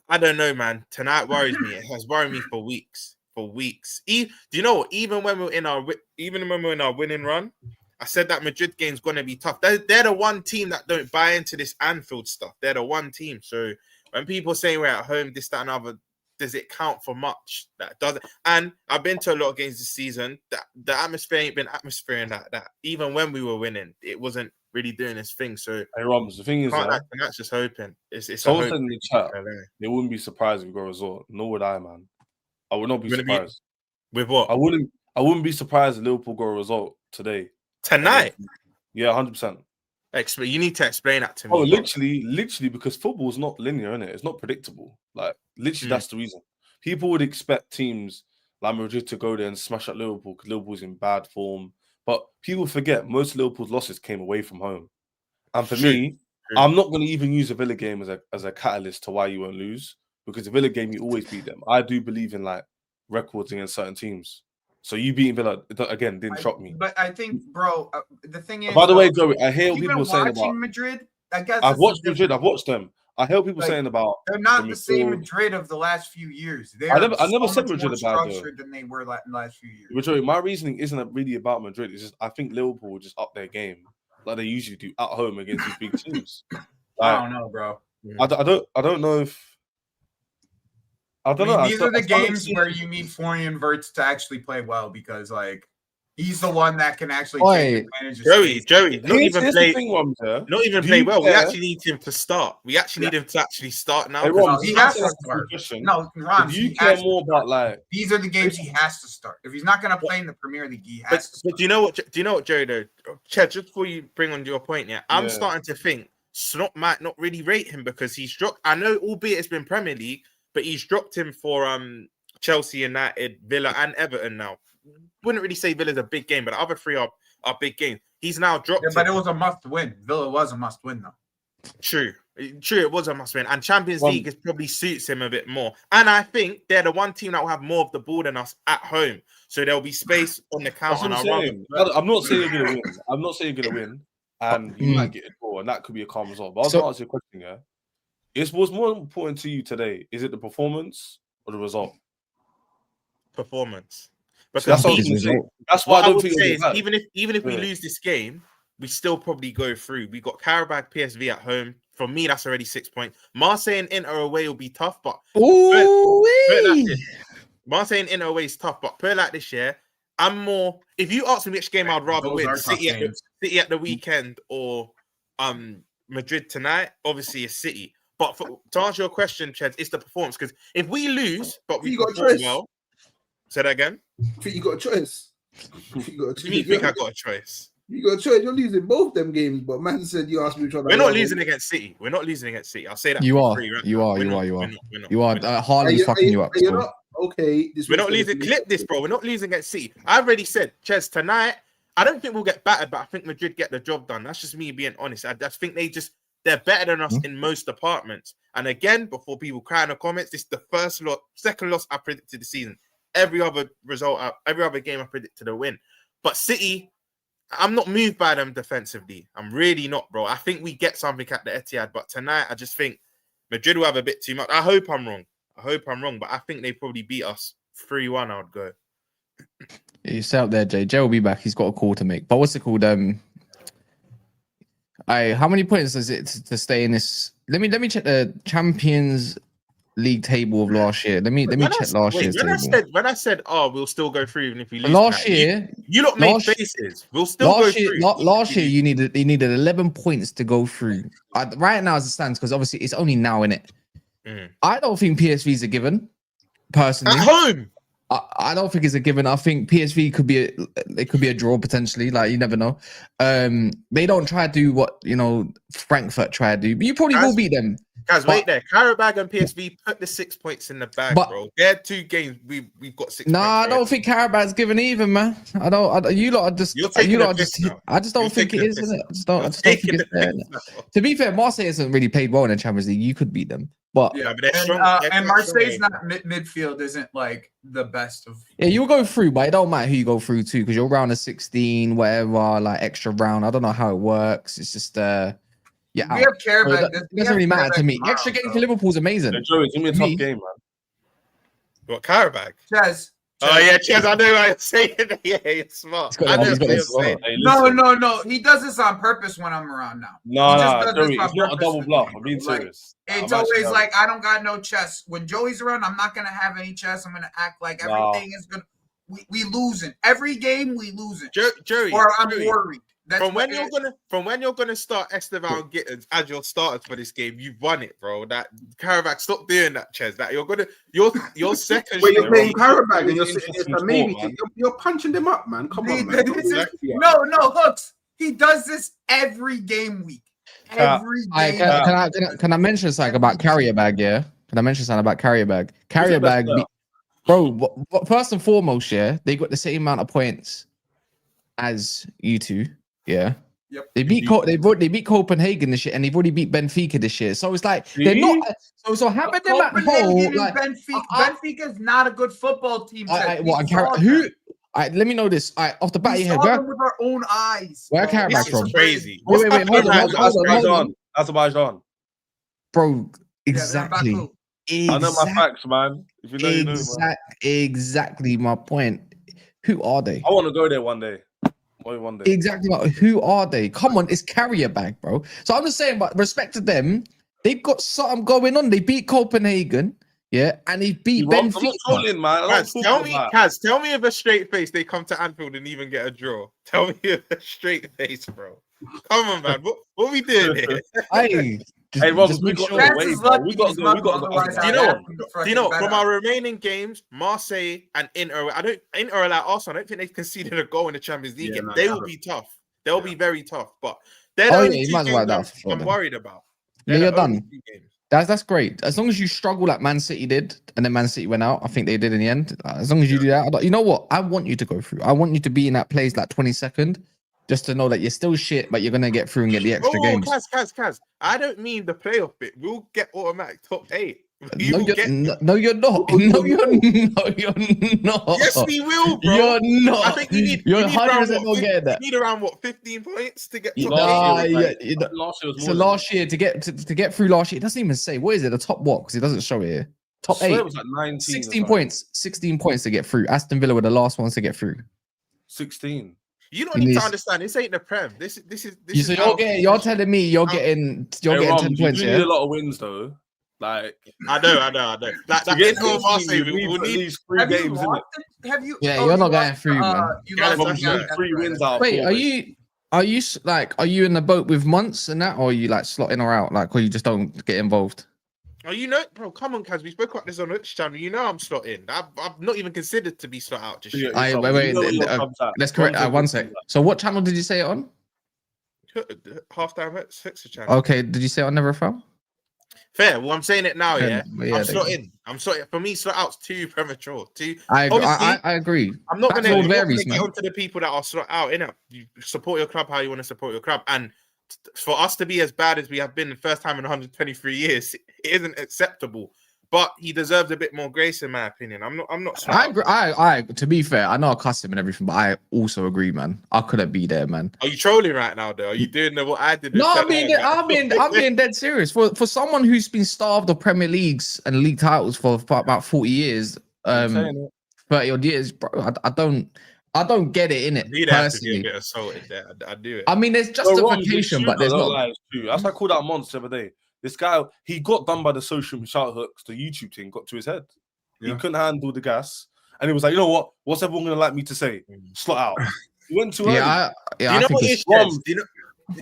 I don't know, man. Tonight worries me. It has worried me for weeks. Do you know what? Even when we're in our winning run, I said that Madrid game's gonna be tough. They're the one team that don't buy into this Anfield stuff. They're the one team. So when people say we're at home, this, that, and other, does it count for much? That doesn't. And I've been to a lot of games this season. That the atmosphere ain't been atmosphere like that. Even when we were winning, it wasn't really doing its thing. So Hey, Roms, the thing is, that's just hoping. It's someone a said hope. in the chat they wouldn't be surprised if we got a result. Nor would I, man. I would not be surprised. With what? I wouldn't be surprised if Liverpool got a result today. Tonight? Yeah, 100%. You need to explain that to me. Oh, literally, because football is not linear, innit? It's not predictable. Like, literally, that's the reason. People would expect teams like Madrid to go there and smash at Liverpool because Liverpool's in bad form. But people forget most of Liverpool's losses came away from home. And for me, I'm not going to even use a Villa game as a catalyst to why you won't lose, because the Villa game, you always beat them. I do believe in, like, records against certain teams. So you beating Villa, again, didn't shock me. But I think, bro, the thing is... By the way, Joey, I hear people saying about... Madrid? I guess I've watched Madrid. I've watched them. I hear people saying about... They're not the same Madrid of the last few years. I never said Madrid about structured than they were in the last few years. But Joey, my reasoning isn't really about Madrid. It's just I think Liverpool will just up their game like they usually do at home against these big teams. I don't know, bro. I don't know if... I don't know. These are the games where you need Florian Wirtz to actually play well because, like, he's the one that can actually take advantage of Joey, not even play well. Care? We actually need him to start. We actually need him to actually start now. Hey, Ron, he has to start. No, Ron, do you care more about, like... These are the games he has to start. If he's not going to play in the Premier League, he has to start. But do you know what, Joey, though? Chad, just before you bring on your point, I'm starting to think Snot might not really rate him because he's dropped. I know, albeit it's been Premier League, but he's dropped him for Chelsea, United, Villa, and Everton now. Wouldn't really say Villa's a big game, but the other three are big games. He's now dropped. Yeah, but it was a must-win. Villa was a must-win, though. True, it was a must-win. And Champions League probably suits him a bit more. And I think they're the one team that will have more of the ball than us at home. So there'll be space on the counter. I'm not saying you're going to win. I'm not saying you're going to win. And you might get a goal, and that could be a calm result. But I'll answer your question, yeah? What's more important to you today? Is it the performance or the result? Performance. Because that's what I was going to say. That's why I don't think even if we lose this game, we still probably go through. We got Karabakh, PSV at home. For me, that's already 6 points. Marseille and Inter away will be tough, but Marseille and Inter away is tough. But put it like this year, I'm more. If you ask me which game I'd rather win, City at the weekend or Madrid tonight, obviously it's City. But to answer your question, Chad, it's the performance. Because if we lose, but we perform well, say that again. I think you got a choice. You think I got a choice? You got a choice. You're losing both them games, but man said you asked me which one. We're not losing against City. I'll say that. You are. You are. Harley's fucking you up. You're not okay. We're not losing. Clip this, bro. We're not losing against City. I already said, Ches, tonight. I don't think we'll get battered, but I think Madrid get the job done. That's just me being honest. I just think they're better than us in most departments. And again, before people cry in the comments, this is the second loss I predicted the season. Every other game I predicted a win. But City, I'm not moved by them defensively. I'm really not, bro. I think we get something at the Etihad. But tonight, I just think Madrid will have a bit too much. I hope I'm wrong. But I think they probably beat us 3-1, I would go. You stay up there, Jay. Jay will be back. He's got a call to make. But what's it called? How many points is it to stay in this? Let me check the Champions League table of last year. Let me check last year's table. When I said, we'll still go through even if we lose. Last year, you lot made faces. We'll still go through. Last year, you needed 11 points to go through. Right now, as it stands, because obviously it's only now in it. I don't think PSV's a given. Personally, at home. I don't think it's a given. I think PSV could be a draw potentially. Like, you never know. They don't try to do what Frankfurt try to do, but you probably will beat them. Guys, wait there. Karabag and PSV put the 6 points in the bag, But- bro. They're 2 games. We've got 6 Nah, points. I don't already. think Carabag's given even, man. I don't. You lot are just. You're taking You the lot are piss just. now. I just don't You're think it taking is. the piss Innit? I just don't. I You're just don't think taking it's the there. piss innit? now. To be fair, Marseille hasn't really played well in the Champions League. You could beat them, but Yeah, but they're And, strong. They're and quite strong, Marseille's mate. not midfield isn't like the best of. yeah, you'll go through. But it don't matter who you go through to because you're round of 16, whatever, like extra round. I don't know how it works. It's just yeah. We have So Karabag. it doesn't really matter to me. Tomorrow, Extra game bro. for Liverpool's amazing. Yeah, Joey, it's gonna be a Me. tough game, man. What, Karabag? Ches. Oh, yeah, Ches, I know what you're saying. Yeah, you're smart. He's got I it, know he's got what it you're as well. saying. Hey, No, listen. no. He does this on purpose when I'm around now. No, He just no, does Joey, this on it's not a purpose double with bluff. me, I'm being bro. Like, serious. It's I'm always actually- like I don't got no chess. When Joey's around, I'm not gonna have any chess. I'm gonna act like Nah. everything is gonna. We losing every game. We losing, Joey, or I'm Joey, worried. That's from when what you're gonna start Esteban and Gittins as your starters for this game, you've won it, bro. That Karabag, stop doing that, Ches. That your second. Wait, you're string- playing Karabag and you're It's sitting interesting there for maybe. sport, man. You're punching them up, man. Come on, man. This is- Exactly. no hooks. He does this every game week. Every Alright, game. can I mention something about carrier bag? Yeah, can I mention something about carrier bag? Carrier the best bag, player? bro. First and foremost, yeah, they got the same amount of points as you two. Yeah, Yep. they beat they beat Copenhagen this year, and they've already beat Benfica this year. So it's like they're See? not. So having them at Copenhagen home, and like Benfica is not a good football team. Ted. We saw who? them. Let me know this. Off the back We of your saw head, them with our own eyes. where bro. Karabag This from? is crazy. Wait, wait, What's hold on, happening hold right on, now? hold on. Azerbaijan. Bro, Yeah, they're in exactly. Baku. I know my facts, man. If you know, you know, man. Exactly my point. Who are they? I want to go there one day. One day. Exactly. Who are they? Come on, it's carrier bag, bro. So I'm just saying, but respect to them, they've got something going on. They beat Copenhagen, yeah, and they beat I'm not Benfica. trolling, man. I'm not talking about- Kaz, tell me with a straight face they come to Anfield and even get a draw. Tell me with a straight face, bro. Come on, man. What we doing here? Hey, Hey, Rob, just we make got sure. the Chance way, is bro. lucky We got he's to go. We Muslim, got to go. otherwise Do you I'd know have what? him Do fucking you know bet from on. our remaining games, Marseille and Inter, Inter are like Arsenal. I don't think they've conceded a goal in the Champions League Yeah, yet. no, They they will haven't. be tough. They'll be very tough. But Oh, they're the yeah, only you two might as well games have that for I'm them. worried about. Yeah, They're you're the only done. two games. That's great. As long as you struggle like Man City did, and then Man City went out. I think they did in the end. As long as you do that, you know what? I want you to go through. I want you to be in that place like 22nd, just to know that you're still shit, but you're gonna get through and get the extra games. Kaz. I don't mean the playoff bit. We'll get automatic top 8. We No, will you're, get. no, you're not. No, you're not. Yes, we will, bro. You're not. I think you need. You're You need around 100% not what? getting that. You need around what? 15 points to get top Nah, 8. yeah, Last year was so more than last year to get through last year, it doesn't even say what is it, the top what? Because it doesn't show it here. Top I swear 8. It was like 19 or 16 something. points. 16 points to get through. Aston Villa were the last ones to get through. 16. You don't You need need- to understand. This ain't the Prem. This is. So you're telling me you're getting Hey, Rom, 10 you points, do yeah? need a lot of wins, though. Like, I know. Like to that get Inter Marseille, you need we'll at need. least 3 Have you games, innit? lost it? Have you? Yeah, oh, you're you not going lost, through, man. You Yeah, lost that's it, right. yeah, You need that's 3 right, wins that's out. Wait, of 4, are you are you in the boat with months and that, or are you like slotting her out, like, or you just don't get involved? Oh, you know, bro. Come on, Kaz. We spoke about this on Twitch channel. You know I'm slot in. I've not even considered to be slot out. Just Yeah, yet. I- it's wait, up. wait, You know where your uh, club's at. Let's correct. Rom's One a sec. good So, what channel did you say it on? Half-time fixer channel. Okay, did you say it on Never Fell? Fair. Well, I'm saying it now. Yeah, Yeah, I'm there slot you in. I'm slot. For me, slot out's too premature. I Obviously, agree. I'm not Backload gonna, you're varies, gonna get man. onto the people that are slot out. You know, you support your club how you want to support your club, and for us to be as bad as we have been the first time in 123 years, it isn't acceptable. But he deserves a bit more grace, in my opinion. I'm not. Slot I out. agree. I to be fair, I know I cuss him and everything, but I also agree, man. I couldn't be there, man. Are you trolling right now, though? Are you doing what I did? No, I'm being dead serious. For someone who's been starved of Premier Leagues and league titles for about 40 years, I'm saying it. 30 odd years, bro. I don't get it in it You'd have to be a personally. bit assaulted there. I do it. I mean, there's Bro, Rom, it's justification, true, but there's though, don't not. lie, it's true. That's why I called out Monts the other day. This guy, he got done by the social shout hooks. The YouTube thing got to his head. He Yeah. couldn't handle the gas, and he was like, "You know what? What's everyone gonna like me to say? Slot out." He went too early. Yeah, Do you I know think what it's is Rom, Do you know?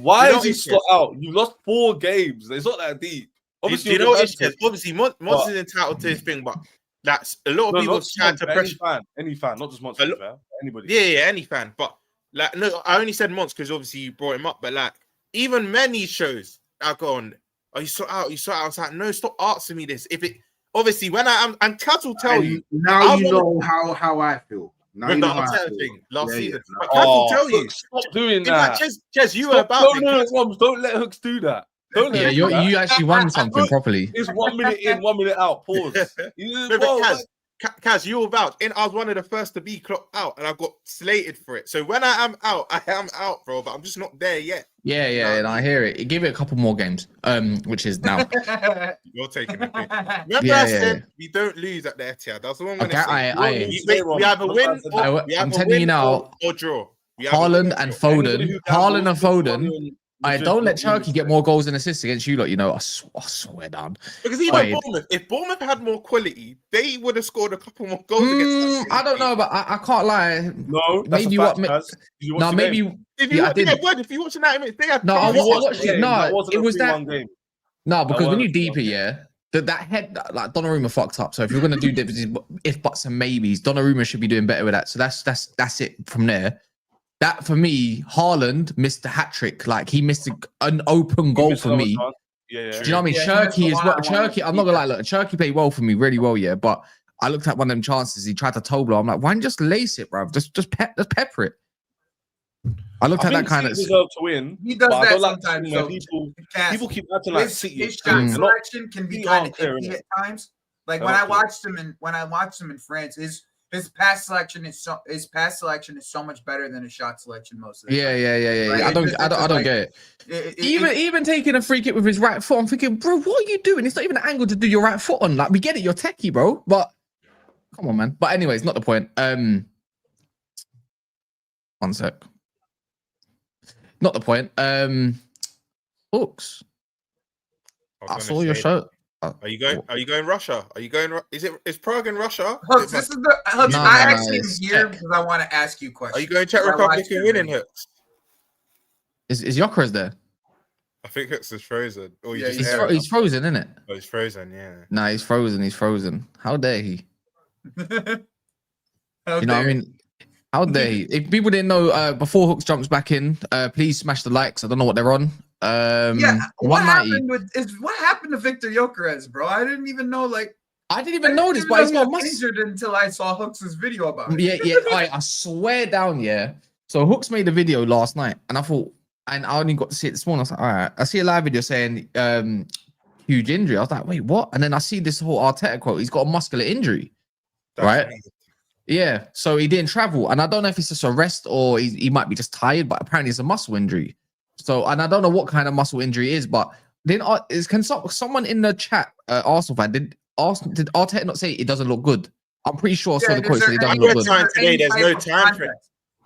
Why you know is he what it slot out? You lost 4 games. It's not that deep. Do Obviously, you know you're what it the is? Obviously, Mons is entitled to his thing, but that's a lot of No, people not try Monts, to any pressure. fan, not just Monts. A lo- Anybody. Yeah, any fan. But like, no, I only said Mons because obviously you brought him up. But like, even many shows are going. Oh, you saw out. You saw out. I was like, no, stop asking me this. If it obviously when I am, and Kaz will tell you. Now I you wanna- know how I feel. Now With you the know how I Arteta feel. thing last Yeah, season. yeah. But Kaz will tell you. Stop doing In fact, that. Ches, you were Stop, about. don't let Hooks do that. Don't let Yeah, him do that. you actually won something properly. It's 1 minute in, 1 minute out. Pause. No, but Kaz, you were about. I was one of the first to be clocked out, and I got slated for it. So when I am out, bro. But I'm just not there yet. Yeah, and I hear it. Give it a couple more games. Which is now. You're taking the pick. Remember, Yeah, I said we don't lose at the Etihad. That's the one I'm gonna say. We either win or I'm telling you now, or draw. Haaland and Foden. Haaland and Foden. I don't let Turkey get more goals and assists against you lot. You know, I swear down. Because even Bournemouth, if Bournemouth had more quality, they would have scored a couple more goals against us. I don't know, but I can't lie. No, that's maybe a fact, what? you No, maybe. If you I did. if you watch 90 minutes, they had. No, I watched it. No, it was that. game. No, because when you deep it, game. yeah, that head like Donnarumma fucked up. So if you're gonna do if buts and maybes, Donnarumma should be doing better with that. So that's it from there. That for me, Haaland missed the hat trick. Like he missed an open goal for me. Yeah. Do you know what I mean? Cherky is what Cherky. I'm not gonna lie. Look, Cherky played well for me, really well, yeah. But I looked at one of them chances. He tried to toe blow. I'm like, why don't you just lace it, bro? Just pepper it. I looked at that kind of. He deserved to win. He does that like sometimes. where So people keep acting like his City. shot selection can be kind of unclear, iffy at times. Like They're when I not clear. watched him in France, his pass selection is so much better than his shot selection most of the time. Yeah. Like, I don't get it. Even taking a free kick with his right foot, I'm thinking, bro, what are you doing? It's not even an angle to do your right foot on. Like, we get it, you're techie, bro. But come on, man. But anyways, not the point. One sec. Not the point. Hooks. I saw your shirt. Are you going Russia? Are you going? Is Prague in Russia? Hooks, this is the Hooks. I actually am here because I want to ask you questions. Are you going Czech Republic and winning, Hooks? Is Gyokeres there? I think Hooks is frozen. Oh, Yeah, He's frozen, isn't it? Oh, he's frozen. Yeah. Nah, he's frozen. How dare he? Okay. You know what I mean? How dare he? If people didn't know, before Hooks jumps back in, please smash the likes. I don't know what they're on. What happened to Victor Gyokeres, bro? I didn't even know. Like, I didn't even know this, but he's got injured until I saw Hooks' video about it. Yeah. I swear down, yeah. So Hooks made a video last night, and I thought, and I only got to see it this morning. I was like, all right. I see a live video saying huge injury. I was like, wait, what? And then I see this whole Arteta quote. He's got a muscular injury, right? Yeah. So he didn't travel, and I don't know if it's just a rest or he might be just tired, but apparently it's a muscle injury. So, and I don't know what kind of muscle injury it is, but then can someone in the chat, Arsenal fan, did Arteta not say it doesn't look good? I'm pretty sure I saw the quote said it doesn't look good. Today, there's no time frame.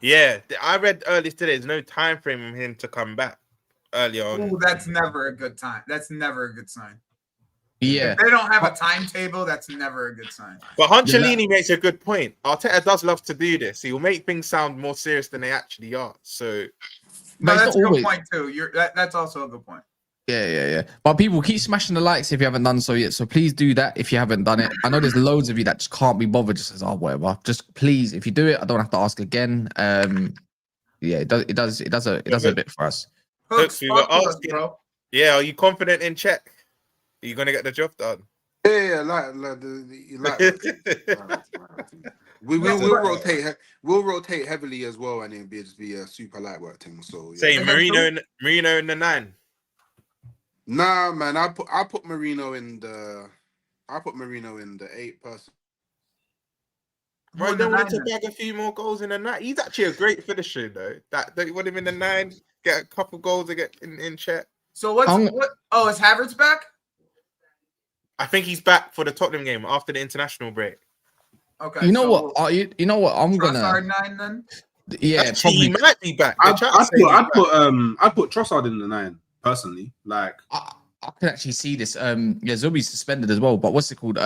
Yeah, I read earlier today. There's no time frame for him to come back earlier on. Ooh, that's never a good time. That's never a good sign. Yeah, if they don't have a timetable, that's never a good sign. But Ancelini makes a good point. Arteta does love to do this. He will make things sound more serious than they actually are. So. No, that's a good point too. That's also a good point. Yeah. But people keep smashing the likes if you haven't done so yet. So please do that if you haven't done it. I know there's loads of you that just can't be bothered. Just says, oh, whatever. Just please, if you do it, I don't have to ask again. Yeah, it does a bit for us. Hooks, we were asking, bro. Yeah, are you confident in Czech? Are you gonna get the job done? Yeah, We'll rotate heavily as well, and it'll just be a super light work thing. So yeah. Say Marino in the 9. Nah, man, I put Marino in the 8 person. Bro, they wanted to bag a few more goals in the 9. He's actually a great finisher though. That you want him in the 9, get a couple goals to get in Czech. So what? Oh, is Havertz back? I think he's back for the Tottenham game after the international break. Okay. You know what? You know what? I'm gonna. Trossard 9 then. Yeah, actually, he might be back. I'd put Trossard in the 9 personally. Like I can actually see this. Zubi's suspended as well. But what's it called?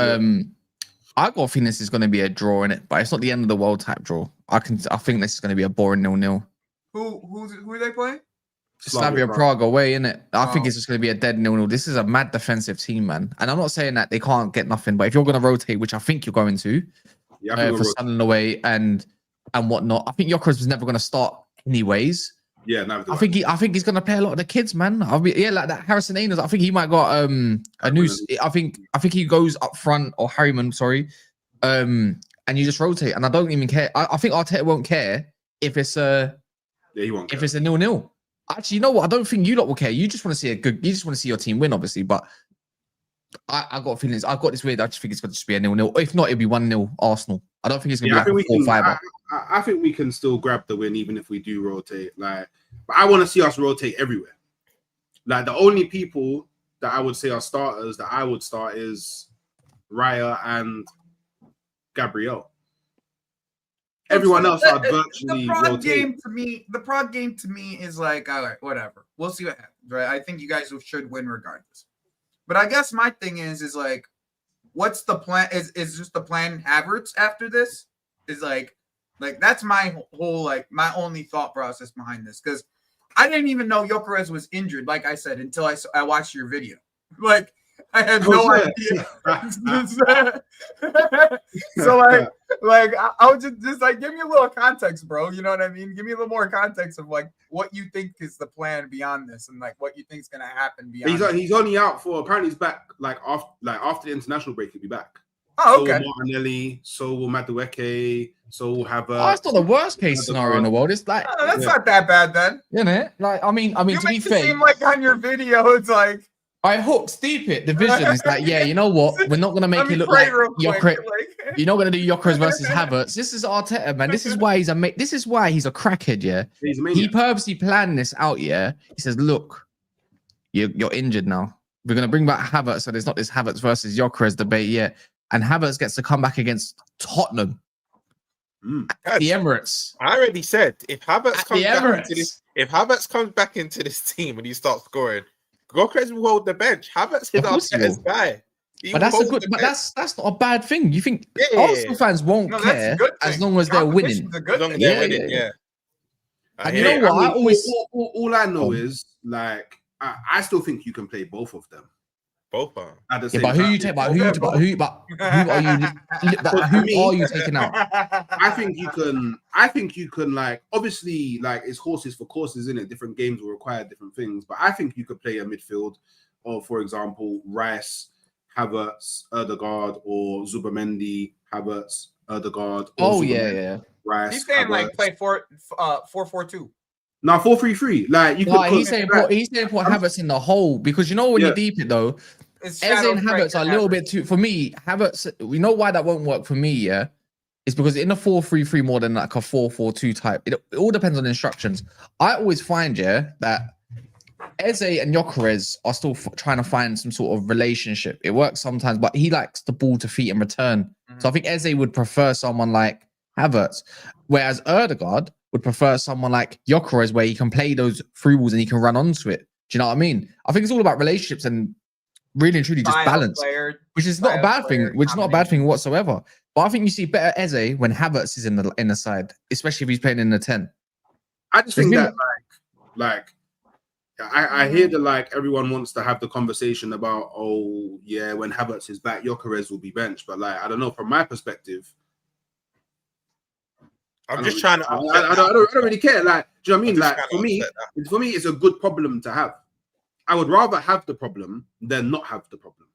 I got a feeling this is going to be a draw in it, but it's not the end of the world type draw. I think this is going to be a boring 0-0. Who are they playing? Slavia Prague away, innit? I think it's just going to be a dead 0-0. This is a mad defensive team, man. And I'm not saying that they can't get nothing, but if you're going to rotate, which I think you're going to, for Sunderland away and whatnot, I think Gyokeres was never going to start anyways. Yeah, neither do I think he's gonna play a lot of the kids, man. I mean, yeah, like that Harrison Ainers. I think he might got a new. I think he goes up front or Harriman, sorry. And you just rotate, and I don't even care. I think Arteta won't care if it's he won't. If it's a 0-0. Actually, you know what? I don't think you lot will care. You just want to see you just want to see your team win, obviously. But I got feelings. I've got this weird. I just think it's going to just be a 0-0. If not, it'll be 1-0 Arsenal. I don't think it's going to be like a 4-5. I think we can still grab the win even if we do rotate. Like, but I want to see us rotate everywhere. Like the only people that I would say are starters that I would start is Raya and Gabriel. Everyone else are virtually the Prague rotate. game to me. The Prague game to me is like, all right, whatever. We'll see what happens, right? I think you guys should win regardless. But I guess my thing is like, what's the plan? Is just the plan Havertz after this? Is like that's my whole my only thought process behind this, because I didn't even know Gyokeres was injured. Like I said, until I watched your video. Like I had no idea. So I would just like give me a little context, bro. You know what I mean? Give me a little more context of like what you think is the plan beyond this, and like what you think is gonna happen beyond. He's only out for apparently he's back after the international break. He'll be back. Oh, okay. So will Martinelli, so will Madueke, so will have. That's not the worst case scenario in the world. It's like that's not that bad then. Isn't it? Like I mean, You to be make it fair, seem like on your video it's like. I hooked steep it. The vision is like, yeah, you know what? We're not gonna make it look like Gyokeres. You're not gonna do Gyokeres versus Havertz. This is Arteta, man. This is why he's a crackhead. Yeah, he purposely planned this out. Yeah, he says, look, you're injured now. We're gonna bring back Havertz, so there's not this Havertz versus Gyokeres debate yet. And Havertz gets to come back against Tottenham at the Emirates. I already said if Havertz comes back into this team and he starts scoring, Gyokeres will hold the bench. Havertz is Arteta's guy. But that's that's not a bad thing. You think Arsenal fans won't care as long as they're winning? Yeah. And you know what? All I know is like I still think you can play both of them. Both are. But who are you taking out? I think you can like obviously like it's horses for courses, isn't it? Different games will require different things, but I think you could play a midfield of, for example, Rice, Havertz, Ødegaard, or Zubamendi, Havertz, Ødegaard. Oh yeah. Rice. He's saying like play 4-4-2. No, 4-3-3. Like you could. He's saying put Havertz in the hole, because you know when you deep it though, Eze and Havertz are a little bit too. For me, Havertz. We know why that won't work for me. Yeah, it's because in a 4-3-3 more than like a 4-4-2 type. It all depends on instructions. I always find that Eze and Gyokeres are still trying to find some sort of relationship. It works sometimes, but he likes the ball to feet and return. So I think Eze would prefer someone like Havertz, whereas Ødegaard would prefer someone like Gyokeres, where he can play those through balls and he can run onto it. Do you know what I mean? I think it's all about relationships and really and truly just balance, which is not a bad thing. Which is not a bad thing whatsoever. But I think you see better Eze when Havertz is in the side, especially if he's playing in the 10. I just think that I hear that like everyone wants to have the conversation about, oh yeah, when Havertz is back, Gyokeres will be benched. But like I don't know, from my perspective, I'm just trying to. I don't really care. Like, do you know what I mean? Like for me, it's a good problem to have. I would rather have the problem than not have the problem,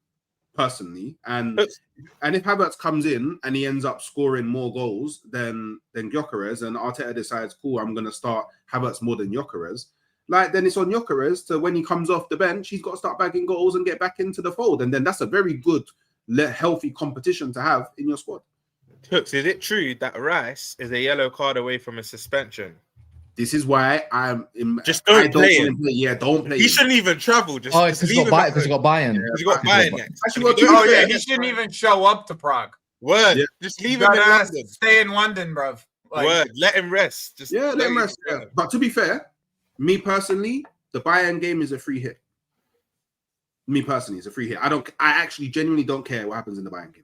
personally. And if Havertz comes in and he ends up scoring more goals than Gyokeres, and Arteta decides, cool, I'm gonna start Havertz more than Gyokeres, like then it's on Gyokeres to, when he comes off the bench, he's got to start bagging goals and get back into the fold, and then that's a very good, healthy competition to have in your squad. Hooks, is it true that Rice is a yellow card away from a suspension? This is why don't play him. Yeah, don't play him. He shouldn't even travel. It's because he got Bayern. He got Bayern next. He shouldn't even show up to Prague. Word. Yeah. Just leave him in London. Stay in London, bruv. Word. Let him rest. Let him rest. Yeah. But to be fair, me personally, the Bayern game is a free hit. Me personally, it's a free hit. I actually genuinely don't care what happens in the Bayern game.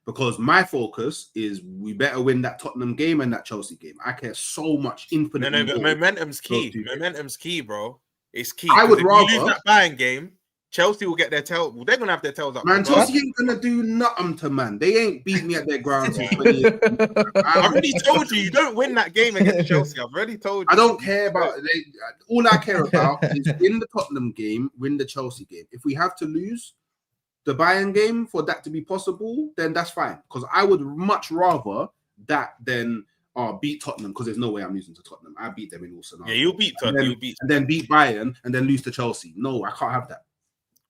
Because my focus is we better win that Tottenham game and that Chelsea game. I care so much infinitely. No, but momentum's key. Momentum's key, bro. It's key. I would rather lose that Bayern game. Chelsea will get their tail. Well, they're gonna have their tails up. Man, regardless. Chelsea ain't gonna do nothing to man. They ain't beat me at their ground since 20 years. I've already told you don't win that game against Chelsea. I've already told you. I don't care about all I care about is win the Tottenham game, win the Chelsea game. If we have to lose the Bayern game for that to be possible, then that's fine. Because I would much rather that than beat Tottenham, because there's no way I'm losing to Tottenham. I beat them in all scenarios. Yeah, you'll beat Tottenham. And then beat Bayern and then lose to Chelsea. No, I can't have that.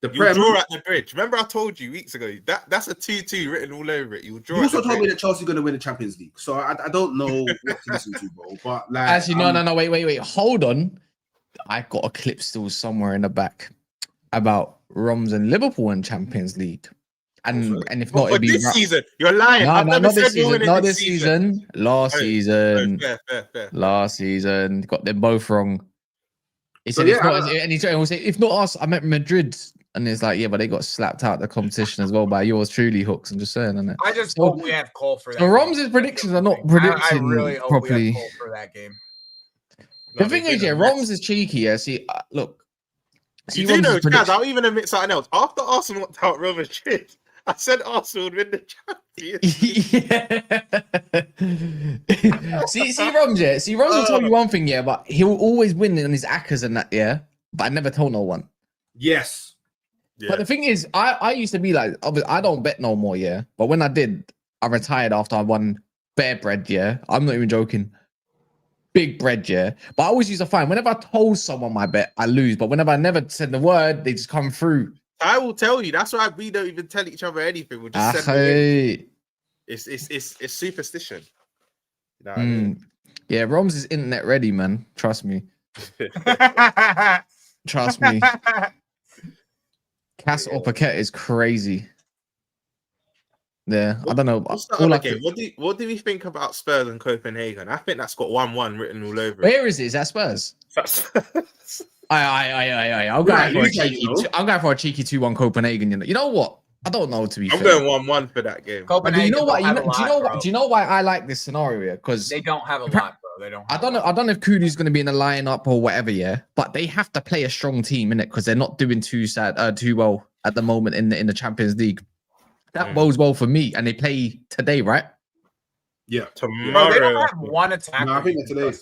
The You'll draw at the bridge. Remember, I told you weeks ago that's a 2-2 written all over it. You'll draw. You also told me that Chelsea's going to win the Champions League, so I don't know what to listen to, bro. But like, actually, no, wait, hold on. I got a clip still somewhere in the back about Roms and Liverpool in Champions League, and if not, it'd be this season. You're lying. No, I've never not said this season. winning Not this season. Last season. Fair. Last season, got them both wrong. He So, said, yeah, and he will say, if not us, I meant Madrid. And it's like, yeah, but they got slapped out the competition as well by yours truly, Hooks. I'm just saying, isn't it? I just hope we have Cole for that. So Roms' predictions are not predicting I really hope properly. we have Cole for that game. The thing is, yeah, Roms is cheeky. Yeah, see, look. You do know, Chaz, I'll even admit something else. After Arsenal knocked out Real Madrid, I said Arsenal would win the Champions. Yeah. see, Roms, yeah. See, Roms will tell you one thing, yeah, but he'll always win on his accas and that, yeah. But I never told no one. yes. Yeah. But the thing is, I used to be like, I don't bet no more, yeah. But when I did, I retired after I won bare bread, yeah. I'm not even joking. Big bread, yeah. But I always used to find whenever I told someone my bet, I lose. But whenever I never said the word, they just come through. I will tell you. That's why we don't even tell each other anything. We'll just send it in. It's superstition. You know what I mean? Yeah, Roms is internet ready, man. Trust me. Trust me. Cass or Paquette is crazy. Yeah, I don't know. What's the other game? What do we think about Spurs and Copenhagen? I think that's got 1-1 written all over it. Where is it? Is that Spurs? I'm going for a cheeky. I'm going for a cheeky 2-1 Copenhagen. You know what? I don't know, to be fair. I'm going 1-1 for that game. But you know what? Do you know why I like this scenario? Because they don't have a lot, bro. They don't. I don't know if Kudu's going to be in the lineup or whatever. Yeah, but they have to play a strong team in it because they're not doing too well at the moment in the Champions League. That bodes well for me, and they play today, right? Yeah, tomorrow. Bro, they don't have one attack. No, I think today.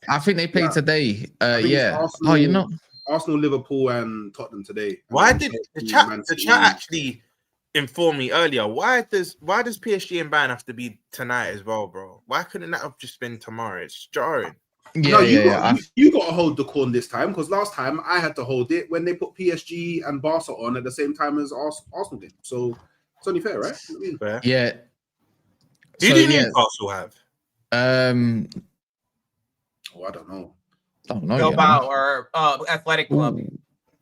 I think they play today. Yeah. Arsenal, Oh, you know, Arsenal, Liverpool, and Tottenham today. Why did the chat actually inform me earlier? Why does PSG and Bayern have to be tonight as well, bro? Why couldn't that have just been tomorrow? It's jarring. Yeah, you got to hold the corn this time because last time I had to hold it when they put PSG and Barca on at the same time as Arsenal game. So it's only fair, right? Fair. Yeah. Who do Newcastle have? I don't know. Bilbao or Athletic Club.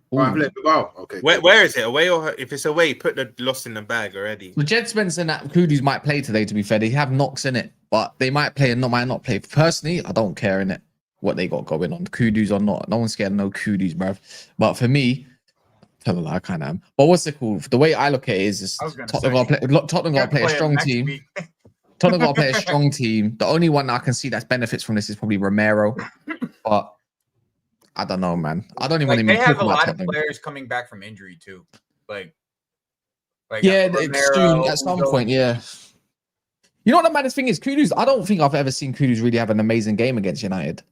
Wow. Okay. Where is it? Away or if it's away, put the loss in the bag already. The Jed Spence and that Kudus might play today. To be fair, they have knocks in it, but they might play and might not play. Personally, I don't care in it what they got going on, Kudus or not. No one's scared of no Kudus, bruv. But for me, tell a lie, I kind of am. But what's it called? The way I look at it is Tottenham got to play a strong team. Tottenham got to play a strong team. The only one I can see that benefits from this is probably Romero, but. I don't know, man. I don't even they have a lot of players coming back from injury too. Like yeah, Romero, at some point, yeah. You know what the maddest thing is? Kudus. I don't think I've ever seen Kudus really have an amazing game against United.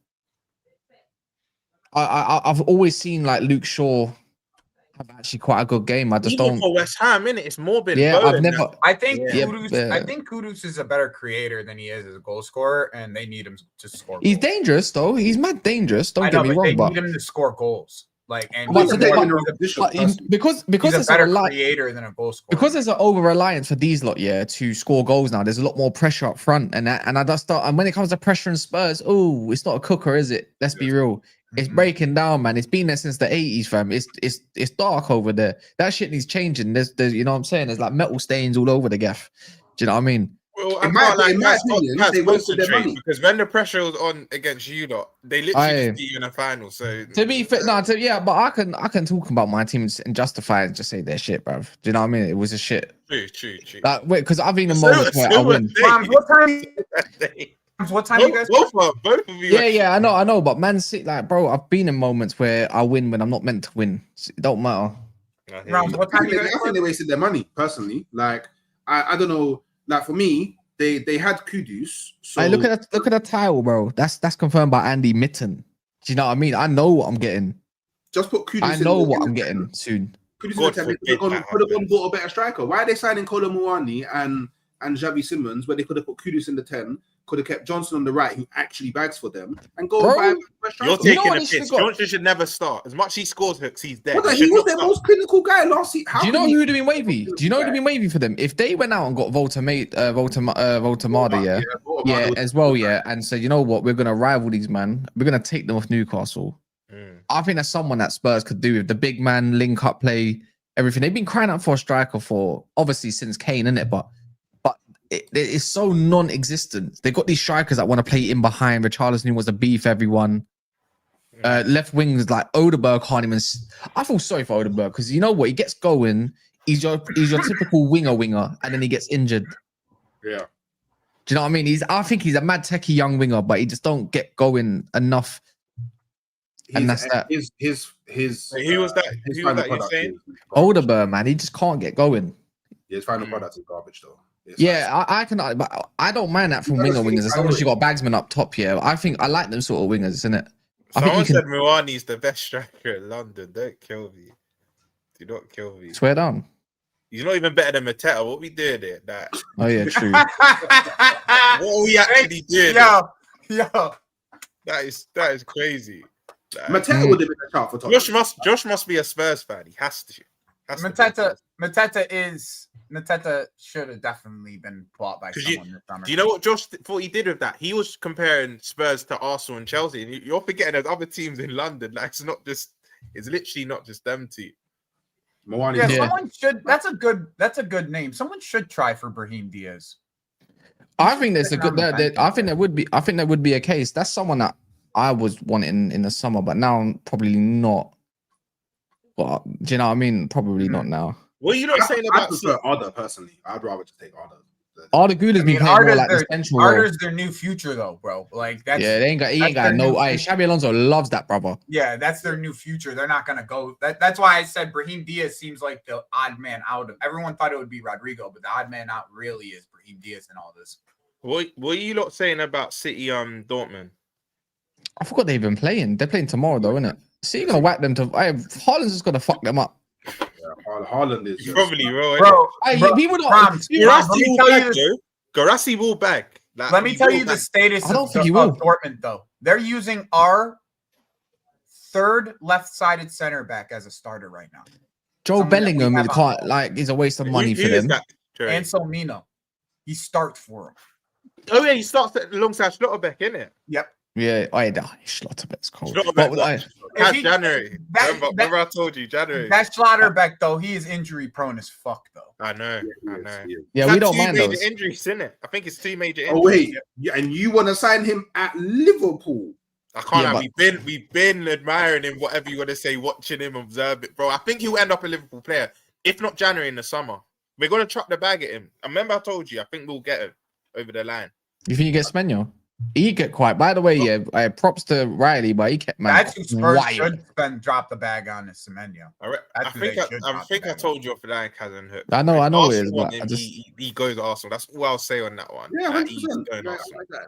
I've always seen like Luke Shaw have actually quite a good game. I just Even don't. for West Ham, innit? It's more been. Yeah, I've never. I think Kudus. I think Kudus is a better creator than he is as a goal scorer, and they need him to score. He's dangerous though. He's mad dangerous. Don't get me wrong, they but need him to score goals. Like and because he's a better creator than a goal scorer. Because there's an over reliance for these lot, yeah, to score goals now. There's a lot more pressure up front, and when it comes to pressure and Spurs, oh, it's not a cooker, is it? Let's be real. It's breaking down, man. It's been there since the 80s, fam. It's dark over there. That shit needs changing. There's you know what I'm saying? There's like metal stains all over the gaff. Do you know what I mean? Well, I can't like guys concentrate because when the pressure was on against you lot, they literally just beat you in a final. So to be fit, but I can talk about my team and justify and just say they're shit, bro. Do you know what I mean? It was a shit. True. Like, wait, because I've been in moments where I win. What time? What time you guys? Both of you. Yeah, I know. But Man City, like, bro, I've been in moments where I win when I'm not meant to win. It don't matter. Rounds, what time you guys? I think they wasted their money personally. Like I don't know. Like for me, they had Kudus. So Hey, look at the title, bro. That's confirmed by Andy Mitten. Do you know what I mean? I know what I'm getting. just put Kudus. I know what I'm getting soon. Kudus could have gone bought a better striker. Why are they signing Kolo Muani and Xavi Simmons where they could have put Kudus in the 10? Could have kept Johnson on the right, who actually bags for them, and go Bro, buy a striker. You're taking what a they should've piss. got? Johnson should never start. As much as he scores hooks, he's dead. What, He he should was not their start. most clinical guy last season. Do you know who would have been wavy? Do you know who would have been wavy for them? If they went out and got Voltamada, yeah, as well, yeah, and said, you know what, we're gonna rival these man, we're gonna take them off Newcastle. I think that's someone that Spurs could do with the big man link up play, everything. They've been crying out for a striker for obviously since Kane, innit? But it's so non-existent. They've got these strikers that want to play in behind. Richarlison, who wants to beef everyone. Left wings like Odeberg can't even. I feel sorry for Odeberg because you know what? He gets going. He's your typical winger, and then he gets injured. Yeah. Do you know what I mean? I think he's a mad techie young winger, but he just don't get going enough. And that's that. Who was that? Who was that you're saying? Odeberg, man, he just can't get going. His final product is garbage, though. I can, but I don't mind that from wingers as long as you got bagsman up top. Yeah, I think I like them sort of wingers, isn't it? Someone said Muani's the best striker in London. Don't kill me. Do not kill me. Swear down. He's not even better than Mateta. What we doing there? That. Oh yeah, true. What are we actually doing? Yo. That is crazy. Mateta would have been a shout for top. Josh must be a Spurs fan. He has to. Mateta should have definitely been bought by someone this summer. Do you know what Josh thought he did with that? He was comparing Spurs to Arsenal and Chelsea, and you're forgetting there's other teams in London. Like it's literally not just them two. Someone should. That's a good name. Someone should try for Brahim Diaz. I think there's a good. I think there would be a case. That's someone that I was wanting in the summer, but now probably not. But do you know what I mean? Probably not now. What are you not saying about? I prefer Arda personally. I'd rather just take Arda. Arda Gula's been playing more like the central role. Arda's their new future, though, bro. Like that's he ain't got no. Xabi Alonso loves that, brother. Yeah, that's their new future. They're not gonna go. That's why I said Brahim Diaz seems like the odd man out of. Everyone thought it would be Rodrigo, but the odd man out really is Brahim Diaz and all this. What are you lot saying about City Dortmund? I forgot they've been playing. They're playing tomorrow, though, isn't it? City gonna whack them to. Haaland's just gonna fuck them up. Haaland is probably bro. People don't. Guirassy will bag. Like, let me tell you the status of Dortmund, though. They're using our third left-sided center back as a starter right now. Joe Bellingham is a waste of money for them. Ansel Mino, he starts for him. Oh yeah, he starts alongside Schlotterbeck, isn't it? Yep. Yeah, Schlotterbeck's cold. January. Remember I told you January. That Schlotterbeck though, he is injury prone as fuck though. I know. Yeah, we don't mind those. Injuries, isn't it? I think it's 2 major injuries. Oh wait, and you want to sign him at Liverpool? I can't. We've been admiring him. Whatever you want to say, watching him, observe it, bro. I think he'll end up a Liverpool player, if not January in the summer. We're gonna truck the bag at him. I remember I told you. I think we'll get him over the line. You think you get Semenyo? He get quiet. By the way, yeah, props to Riley, but he kept man. That's who Spurs should drop the bag on is Semenyo. I think I told you off the line, Kazan Hook. I know it is, but he goes to Arsenal. That's all I'll say on that one. Yeah, 100%.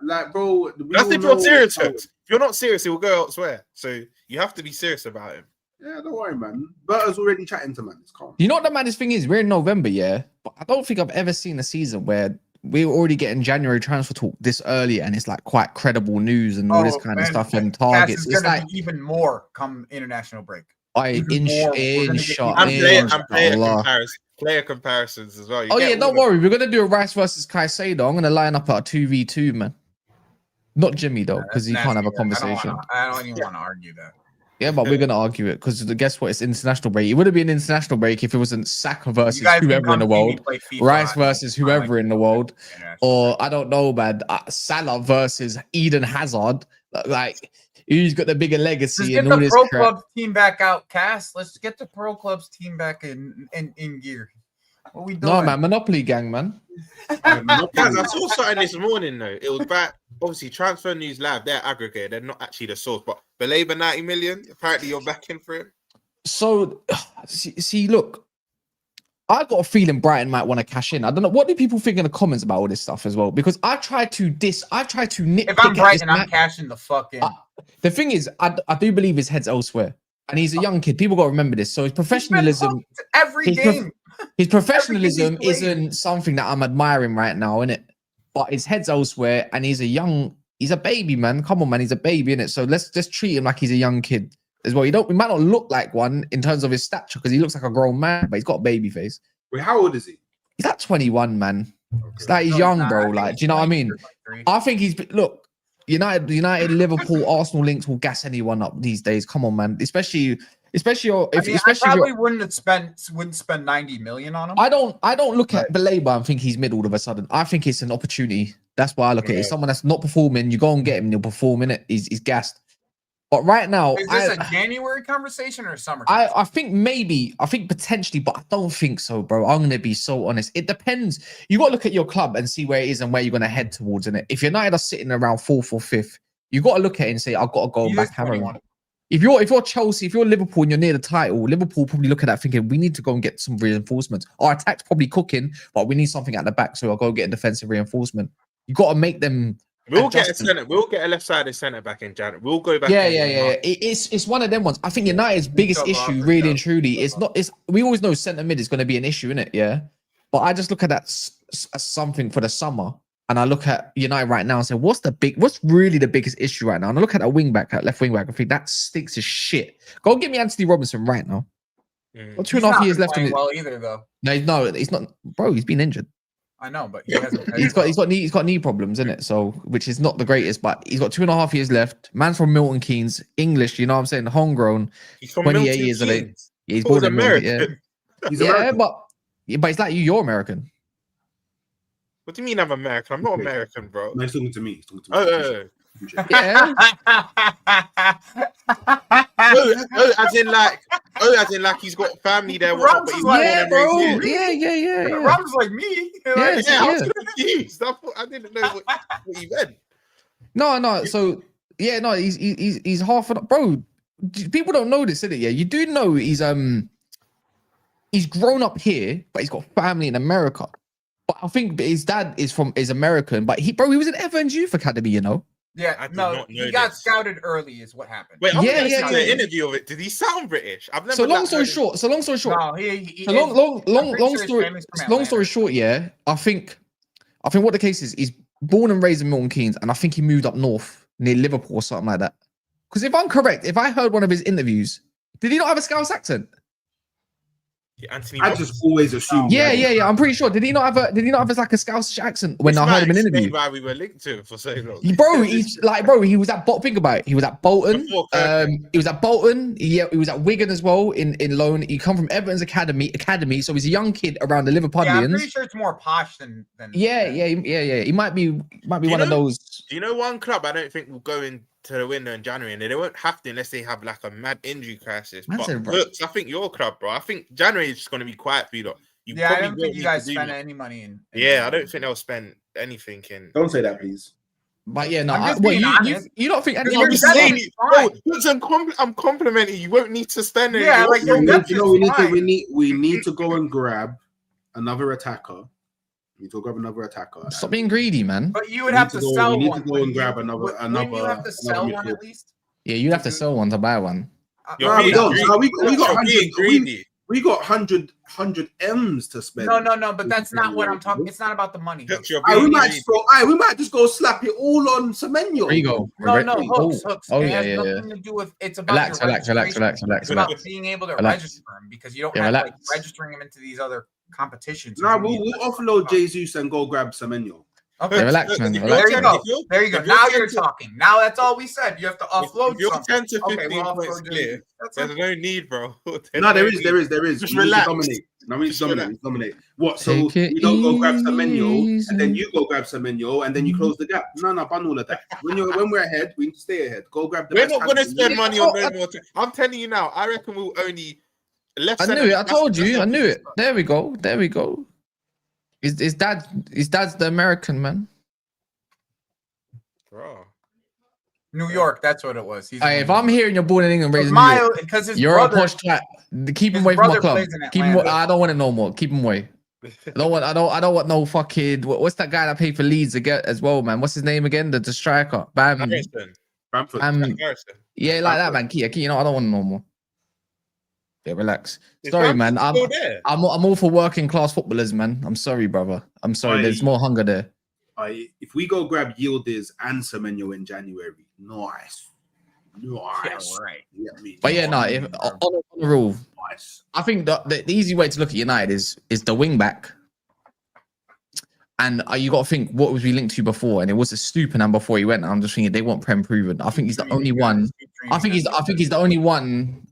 Like, bro, that's if you're serious. If you're not serious, he will go elsewhere. So you have to be serious about him. Yeah, don't worry, man. Berta's already chatting to man. It's calm. You know what the maddest thing is? We're in November, yeah, but I don't think I've ever seen a season where we're already getting January transfer talk this early, and it's like quite credible news and all this kind of stuff and targets. It's like even more come international break. Player comparisons as well. Don't worry. We're gonna do a Rice versus Caicedo. I'm gonna line up at a 2v2, man. Not Jimmy though, because he can't have a conversation. I don't even want to argue that. Yeah, but we're gonna argue it because guess what? It's international break. It would have been international break if it wasn't Saka versus whoever in the world, Rice versus whoever in the world, or I don't know, man. Salah versus Eden Hazard. Like, who's got the bigger legacy and all this crap? Let's get the Pro Clubs team back out, Cass. Let's get the Pro Clubs team back in gear. What we doing? No, man, Monopoly gang, man. Guys, I saw something this morning though. It was back. Obviously, Transfer News Live. They're aggregated. They're not actually the source. But Belabor 90 million. Apparently, you're backing for him. So, see, look, I got a feeling Brighton might want to cash in. I don't know. What do people think in the comments about all this stuff as well? Because I try to nitpick. If I'm Brighton, I'm cashing the fuck in. The thing is, I do believe his head's elsewhere, and he's a young kid. People got to remember this. So his professionalism, every game. His professionalism isn't something that I'm admiring right now, innit? But his head's elsewhere, and he's a baby, man. Come on, man, he's a baby, innit? So let's just treat him like he's a young kid as well. He might not look like one in terms of his stature because he looks like a grown man, but he's got a baby face. Wait, how old is he? He's like 21, man. It's like he's young, bro. Like, do you know what I mean? I think look, United, Liverpool, Arsenal links will gas anyone up these days. Come on, man. Especially I probably wouldn't spend 90 million on him. I don't look at Belabor and think he's mid all of a sudden. I think it's an opportunity. That's why I look at it. Someone that's not performing, you go and get him, he'll perform in it. He's gassed. But right now, is this a January conversation or a summer? I think potentially, but I don't think so, bro. I'm gonna be so honest. It depends. You got to look at your club and see where it is and where you're gonna head towards in it. If United are sitting around 4th or 5th, you got to look at it and say, I've got to go back hammering. If you're Chelsea, if you're Liverpool and you're near the title, Liverpool probably look at that thinking we need to go and get some reinforcements. Our attack's probably cooking, but we need something at the back, so I'll go get a defensive reinforcement. You got to make them. We'll get a left-sided centre back in January. We'll go back. Yeah. It's one of them ones. I think United's biggest issue, really and truly, is not. We always know centre mid is going to be an issue, innit? Yeah, but I just look at that as something for the summer. And I look at United right now and say, what's really the biggest issue right now? And I look at that left wing back, I think that stinks as shit. Go get me Anthony Robinson right now. Got 2.5 years left in it. Well, either though. No, he's not, bro. He's been injured. I know, but he hasn't. he's got knee problems in it, so which is not the greatest. But he's got 2.5 years left. Man's from Milton Keynes, English. You know what I'm saying? Homegrown. He's from 28 years of age. Yeah, he's born American. He's American. But it's like you're American. What do you mean I'm American? I'm not American, bro. No, he's talking to me. Yeah. as in like he's got family there. Ram's like, bro. Yeah. Ram's like me. I was confused. I didn't know what you meant. No. So he's half an bro. People don't know this, innit? Yeah, you do know he's grown up here, but he's got family in America. But I think his dad is American, but he was in Everton's youth academy, you know. Yeah, he got scouted early, is what happened. Wait, the interview of it. Did he sound British? I've never. So long story short. No, long story short. Yeah, I think what the case is, he's born and raised in Milton Keynes, and I think he moved up north near Liverpool or something like that. Because if I'm correct, if I heard one of his interviews, did he not have a Scouse accent? Yeah, Anthony I just always assumed. Yeah. I'm pretty sure. Did he not have like a Scouse accent when I heard him in an interview? Why we were linked to him for so long. He was at think about it. He was at Bolton. He was at Bolton. Yeah, he was at Wigan as well in loan. He come from Everton's academy. So he's a young kid around the Liverpoolians. Yeah, I'm pretty sure it's more posh than. Yeah. He might be one of those. Do you know one club I don't think will go into the window in January, and they won't have to unless they have like a mad injury crisis. But Brooks, I think your club, bro. I think January is just going to be quiet for you, though. I don't think you guys spend any money in. I don't think they'll spend anything in. Don't say that, please. But yeah, no. You don't think? I'm complimenting you. You won't need to spend it. Yeah, like we need to go and grab another attacker. We need to grab another attacker. Stop being greedy, man. But you would have to sell one. We need to go and grab another. You have to sell one at least. Yeah, you'd have to sell one to buy one. No, we don't. We got 100. We got 100 M's to spend. No, but that's not what I'm talking. It's not about the money. We might just go slap it all on Semenyo. There you go. No, hooks. Oh, it yeah, has nothing to do with. It's about relax. It's about being able to register him because you don't have registering him into these other competitions. No, we'll offload Jesus and go grab Semenyo. Okay, relax, man. There you go. Now you're talking. Now that's all we said. You have to offload. If you're 10 to 15 points clear, there's no need, bro. No, there is. Just relax. We need to dominate. What? So you don't go grab Semenyo, and then you go grab Semenyo, and then you close the gap. No, ban all of that. When we're ahead, we need to stay ahead. Go grab the. We're not going to spend money on no more. I'm telling you now. I reckon we'll only. I knew it. I told you. I knew it. There we go. His dad's the American man. Bro. New York, that's what it was. He's Hey, if I'm hearing you're born in England, raised in New Miles, York, because his you're brother, a posh twat. Keep him his away from my brother club. plays in Keep him. Atlanta. I don't want it no more. Keep him away. I don't want no fucking. What's that guy that played for Leeds again as well, man? What's his name again? The striker. Bam. Harrison. Bamford. Harrison. Yeah, like that, man. You know, I don't want no more. Yeah, relax. Is Sorry, Bamford man. still there? I'm all for working class footballers, man. I'm sorry, brother. I'm sorry. There's more hunger there. If we go grab Yildiz and Semenyo in January, nice. yeah, right. Yeah, I mean, But yeah, no. If on the rule, nice. I think the easy way to look at United is the wing back. And you got to think, what was we linked to before? And it was a Stupinan before he went. I'm just thinking they want Prem proven. I think he's the only one. I think he's the only one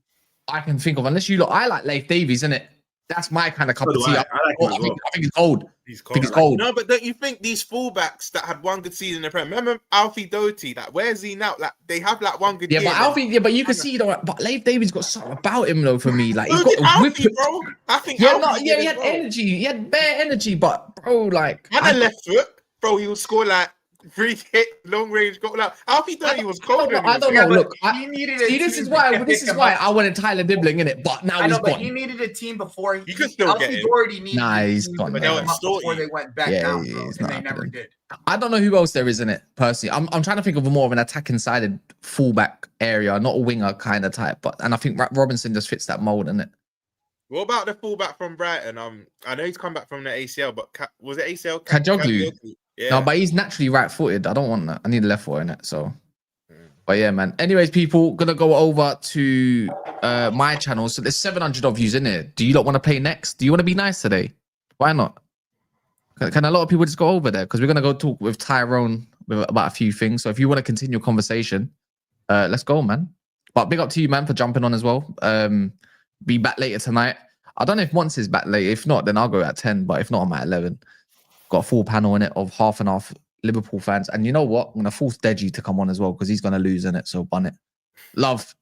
I can think of. Unless you look, I like Leif Davies, isn't it? That's my kind of cup of tea. I like him as well. I think he's cold. He's I think he's cold. No, but don't you think these fullbacks that had one good season in the Prem? Remember Alfie Doty? Like, where's he now? Like, they have like one good Yeah, year. but Alfie, yeah, but you can see though. But Leif Davies got something about him though. For me, like he's So got did a Alfie, whip. bro. I think Yeah, Alfie he did had as well. energy. He had bare energy, but bro, like And a left foot, bro. He would score like free hit, long range goal. Like Alfie Doty was cold. I don't know. Yeah, but Look, he needed a see, this team is to why. pick This is him why up. I wanted Tyler Dibbling in it, but now I know, he's but gone. he needed a team before. You could still get Alfie him. Doherty needed Nah, a he's team gone, to man. pick him up They'll before extort they went back Yeah, down, yeah, bro, it's and not they never happening. did. I don't know who else there is in it personally. I'm trying to think of more of an attacking sided fullback area, not a winger kind of type. And I think Robinson just fits that mold, innit? What about the fullback from Brighton? I know he's come back from the ACL, but was it ACL? Kajoglu. Yeah. No, but he's naturally right-footed. I don't want that. I need a left foot in it. So, but yeah, man. Anyways, people, gonna go over to my channel. So there's 700 of views in it. Do you not want to play next? Do you want to be nice today? Why not? Can a lot of people just go over there? Because we're gonna go talk with Tyrone about a few things. So if you want to continue a conversation, let's go, man. But big up to you, man, for jumping on as well. Be back later tonight. I don't know if once is back late. If not, then I'll go at 10. But if not, I'm at 11. Got a full panel in it of half and half Liverpool fans. And you know what? I'm gonna force Deji to come on as well because he's gonna lose in it. So bun it. Love.